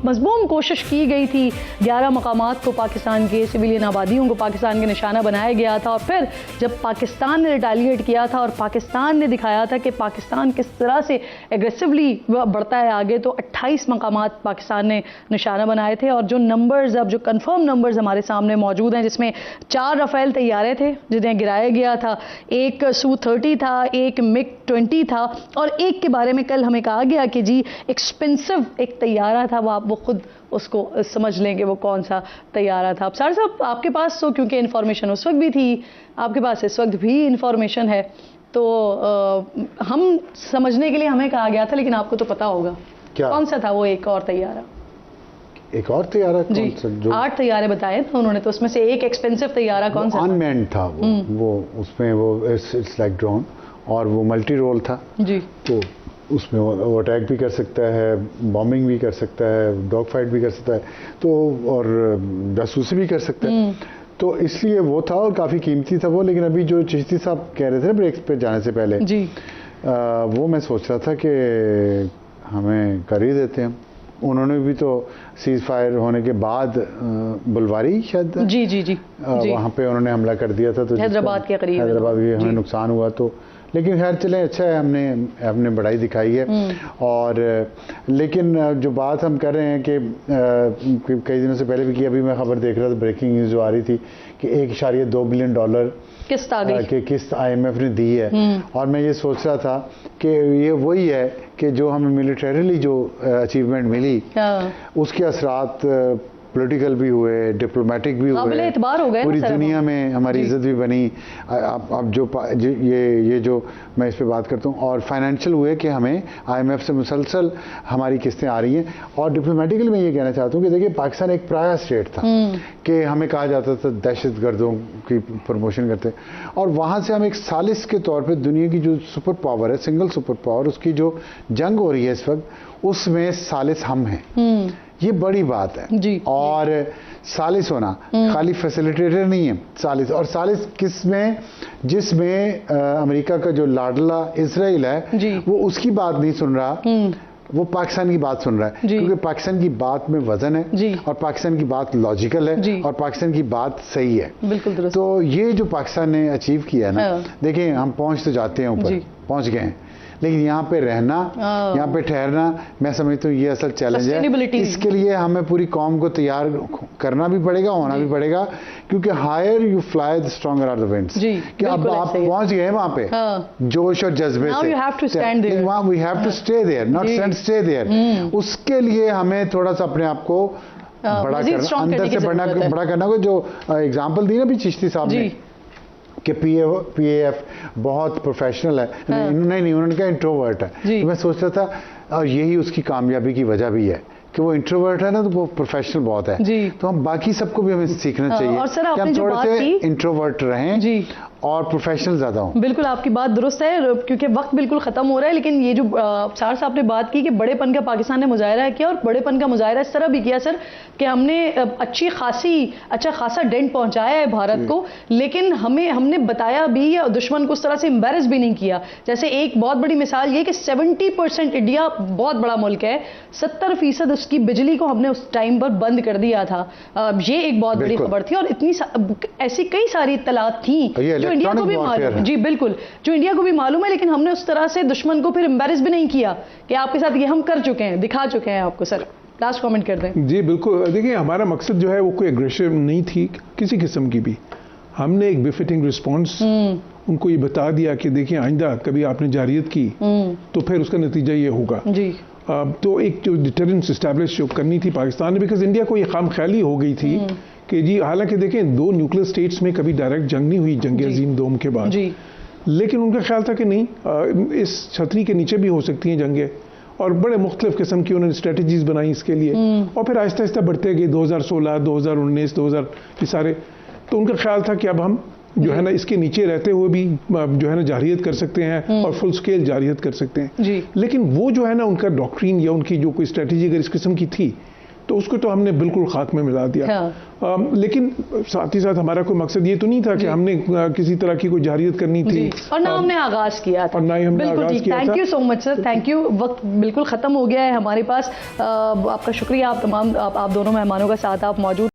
मज़मूम कोशिश की गई थी, 11 मकामात को पाकिस्तान के सिविलियन आबादियों को पाकिस्तान के निशाना बनाया गया था, और फिर जब पाकिस्तान ने रिटेलिएट किया था और पाकिस्तान ने दिखाया था कि पाकिस्तान किस तरह से एग्रेसिवली बढ़ता है आगे, तो 28 मकामात पाकिस्तान ने निशाना बनाए थे। और जो नंबर्स, अब जो कन्फर्म नंबर्स हमारे सामने मौजूद हैं, जिसमें 4 रफ़ेल तैयारे थे जिन्हें गिराया गया था, एक Su-30 था, एक MiG-20 था, और एक के बारे में कल हमें कहा गया कि जी एक्सपेंसिव एक तैयारा था, वो खुद उसको समझ लेंगे वो कौन सा तैयारा था। अब्सार साहब आपके पास तो क्योंकि इन्फॉर्मेशन उस वक्त भी थी, आपके पास इस वक्त भी इन्फॉर्मेशन है, तो हम समझने के लिए हमें कहा गया था, लेकिन आपको तो पता होगा क्या कौन सा था वो एक और तैयारा? एक और तैयारा जी, कौन सा? जो 8 तैयारे बताए थे उन्होंने, तो उसमें से एक एक्सपेंसिव तैयारा कौन सा? अनमैन्ड था वो उसमें वो इट्स लाइक ड्रोन, और वो मल्टी रोल था जी। तो उसमें वो अटैक भी कर सकता है, बॉम्बिंग भी कर सकता है, डॉग फाइट भी कर सकता है, तो और जासूसी भी कर सकता है। तो इसलिए वो था और काफ़ी कीमती था वो। लेकिन अभी जो चिश्ती साहब कह रहे थे ब्रेक पे जाने से पहले जी, वो मैं सोच रहा था कि हमें कर ही देते हैं। उन्होंने भी तो सीज फायर होने के बाद बुलवारी शायद जी जी जी वहाँ पे उन्होंने हमला कर दिया था, तो हैदराबाद के करीब, हैदराबाद भी हमें नुकसान हुआ। तो लेकिन खैर चले, अच्छा है, हमने बढ़ाई दिखाई है। और लेकिन जो बात हम कर रहे हैं कि कई दिनों से पहले भी की, अभी मैं खबर देख रहा था, ब्रेकिंग न्यूज़ जो आ रही थी कि $1.2 बिलियन किस्त आ गई कि किस्त IMF ने दी है। और मैं ये सोच रहा था कि ये वही है कि जो हमें मिलिटरीली जो अचीवमेंट मिली, उसके असरात पॉलिटिकल भी हुए, डिप्लोमेटिक भी हुए, एतबार हो गए, पूरी दुनिया में हमारी इज्जत भी बनी। अब ये जो मैं इस पे बात करता हूँ, और फाइनेंशियल हुए कि हमें IMF से मुसलसल हमारी किस्तें आ रही हैं। और डिप्लोमेटिकली मैं ये कहना चाहता हूँ कि देखिए, पाकिस्तान एक प्रायर स्टेट था कि हमें कहा जाता था दहशत गर्दों की प्रमोशन करते, और वहाँ से हम एक सालिस के तौर पर दुनिया की जो सुपर पावर है, सिंगल सुपर पावर, उसकी जो जंग हो रही है इस वक्त, उसमें सालिस हम हैं। ये बड़ी बात है जी। और सालिस होना खाली फैसिलिटेटर नहीं है, सालिस। और सालिस किसमें? जिसमें अमेरिका का जो लाडला इजराइल है, वो उसकी बात नहीं सुन रहा, वो पाकिस्तान की बात सुन रहा है, क्योंकि पाकिस्तान की बात में वजन है और पाकिस्तान की बात लॉजिकल है और पाकिस्तान की बात सही है। बिल्कुल दुरुस्त। तो ये जो पाकिस्तान ने अचीव किया है ना, देखिए हम पहुंच तो जाते हैं ऊपर, पहुंच गए हैं, लेकिन यहाँ पे रहना, यहाँ पे ठहरना, मैं समझता हूँ ये असल चैलेंज है। इसके लिए हमें पूरी कौम को तैयार करना भी पड़ेगा, होना भी पड़ेगा, क्योंकि higher you fly the stronger are the winds. कि अब आप पहुंच गए वहां पे जोश और जज्बे से, वहां we have to stay there, not stay there. उसके लिए हमें थोड़ा सा अपने आप को बड़ा करना, अंदर से बड़ा करना। जो एग्जाम्पल दी ना भी चिश्ती साहब ने कि पीएएफ बहुत प्रोफेशनल है, नहीं उन्होंने कहा इंट्रोवर्ट है। तो मैं सोच रहा था और यही उसकी कामयाबी की वजह भी है कि वो इंट्रोवर्ट है ना, तो वो प्रोफेशनल बहुत है। तो हम बाकी सबको भी हमें सीखना चाहिए कि हम थोड़े से इंट्रोवर्ट रहें और प्रोफेशनल ज्यादा हो। बिल्कुल आपकी बात दुरुस्त है, क्योंकि वक्त बिल्कुल खत्म हो रहा है। लेकिन ये जो सार साहब ने बात की कि बड़ेपन का पाकिस्तान ने मुजाहरा किया, और बड़ेपन का मुजाहरा इस तरह भी किया सर कि हमने अच्छा खासा डेंट पहुंचाया है भारत को, लेकिन हमने बताया भी या दुश्मन को उस तरह से एम्बेरस भी नहीं किया। जैसे एक बहुत बड़ी मिसाल ये कि 70% इंडिया बहुत बड़ा मुल्क है, 70% उसकी बिजली को हमने उस टाइम पर बंद कर दिया था। ये एक बहुत बड़ी खबर थी, और इतनी ऐसी कई सारी इत्तलात थी जो इंडिया को भी मालूम, जी बिल्कुल, जो इंडिया को भी मालूम है, लेकिन हमने उस तरह से दुश्मन को फिर एम्बेरस भी नहीं किया कि आपके साथ ये हम कर चुके हैं, दिखा चुके हैं आपको। सर लास्ट कमेंट कर दें। जी बिल्कुल, देखिए हमारा मकसद जो है वो कोई एग्रेसिव नहीं थी किसी किस्म की भी। हमने एक बिफिटिंग रिस्पॉन्स उनको ये बता दिया कि देखिए आइंदा कभी आपने जारियत की तो फिर उसका नतीजा ये होगा। जी तो एक जो डिटरेंस इस्टेब्लिश करनी थी पाकिस्तान ने, बिकॉज इंडिया को ये खाम ख्याली हो गई थी कि जी, हालांकि देखें 2 न्यूक्लियर स्टेट्स में कभी डायरेक्ट जंग नहीं हुई जंग अजीम दोम के बाद, लेकिन उनका ख्याल था कि नहीं, इस छतरी के नीचे भी हो सकती हैं जंगें, और बड़े मुख्तलिफ किस्म की उन्होंने स्ट्रेटजीज बनाई इसके लिए, और फिर आहिस्ता आहिस्ता बढ़ते गए 2016, 2019, 2000 ये सारे। तो उनका ख्याल था कि अब हम जो है ना इसके नीचे रहते हुए भी जो है ना जारियत कर सकते हैं और फुल स्केल जारियत कर सकते हैं। लेकिन वो जो है ना उनका डॉक्ट्रिन या उनकी जो कोई स्ट्रेटजी अगर इस किस्म की थी तो उसको तो हमने बिल्कुल खाक में मिला दिया। लेकिन साथ ही साथ हमारा कोई मकसद ये तो नहीं था कि हमने किसी तरह की कोई जारियत करनी थी, और ना हमने आगाज किया था, और ना ही हमने आगाज किया था। Thank you so much sir, thank you. वक्त बिल्कुल खत्म हो गया है हमारे पास। आपका शुक्रिया, आप दोनों मेहमानों का साथ आप मौजूद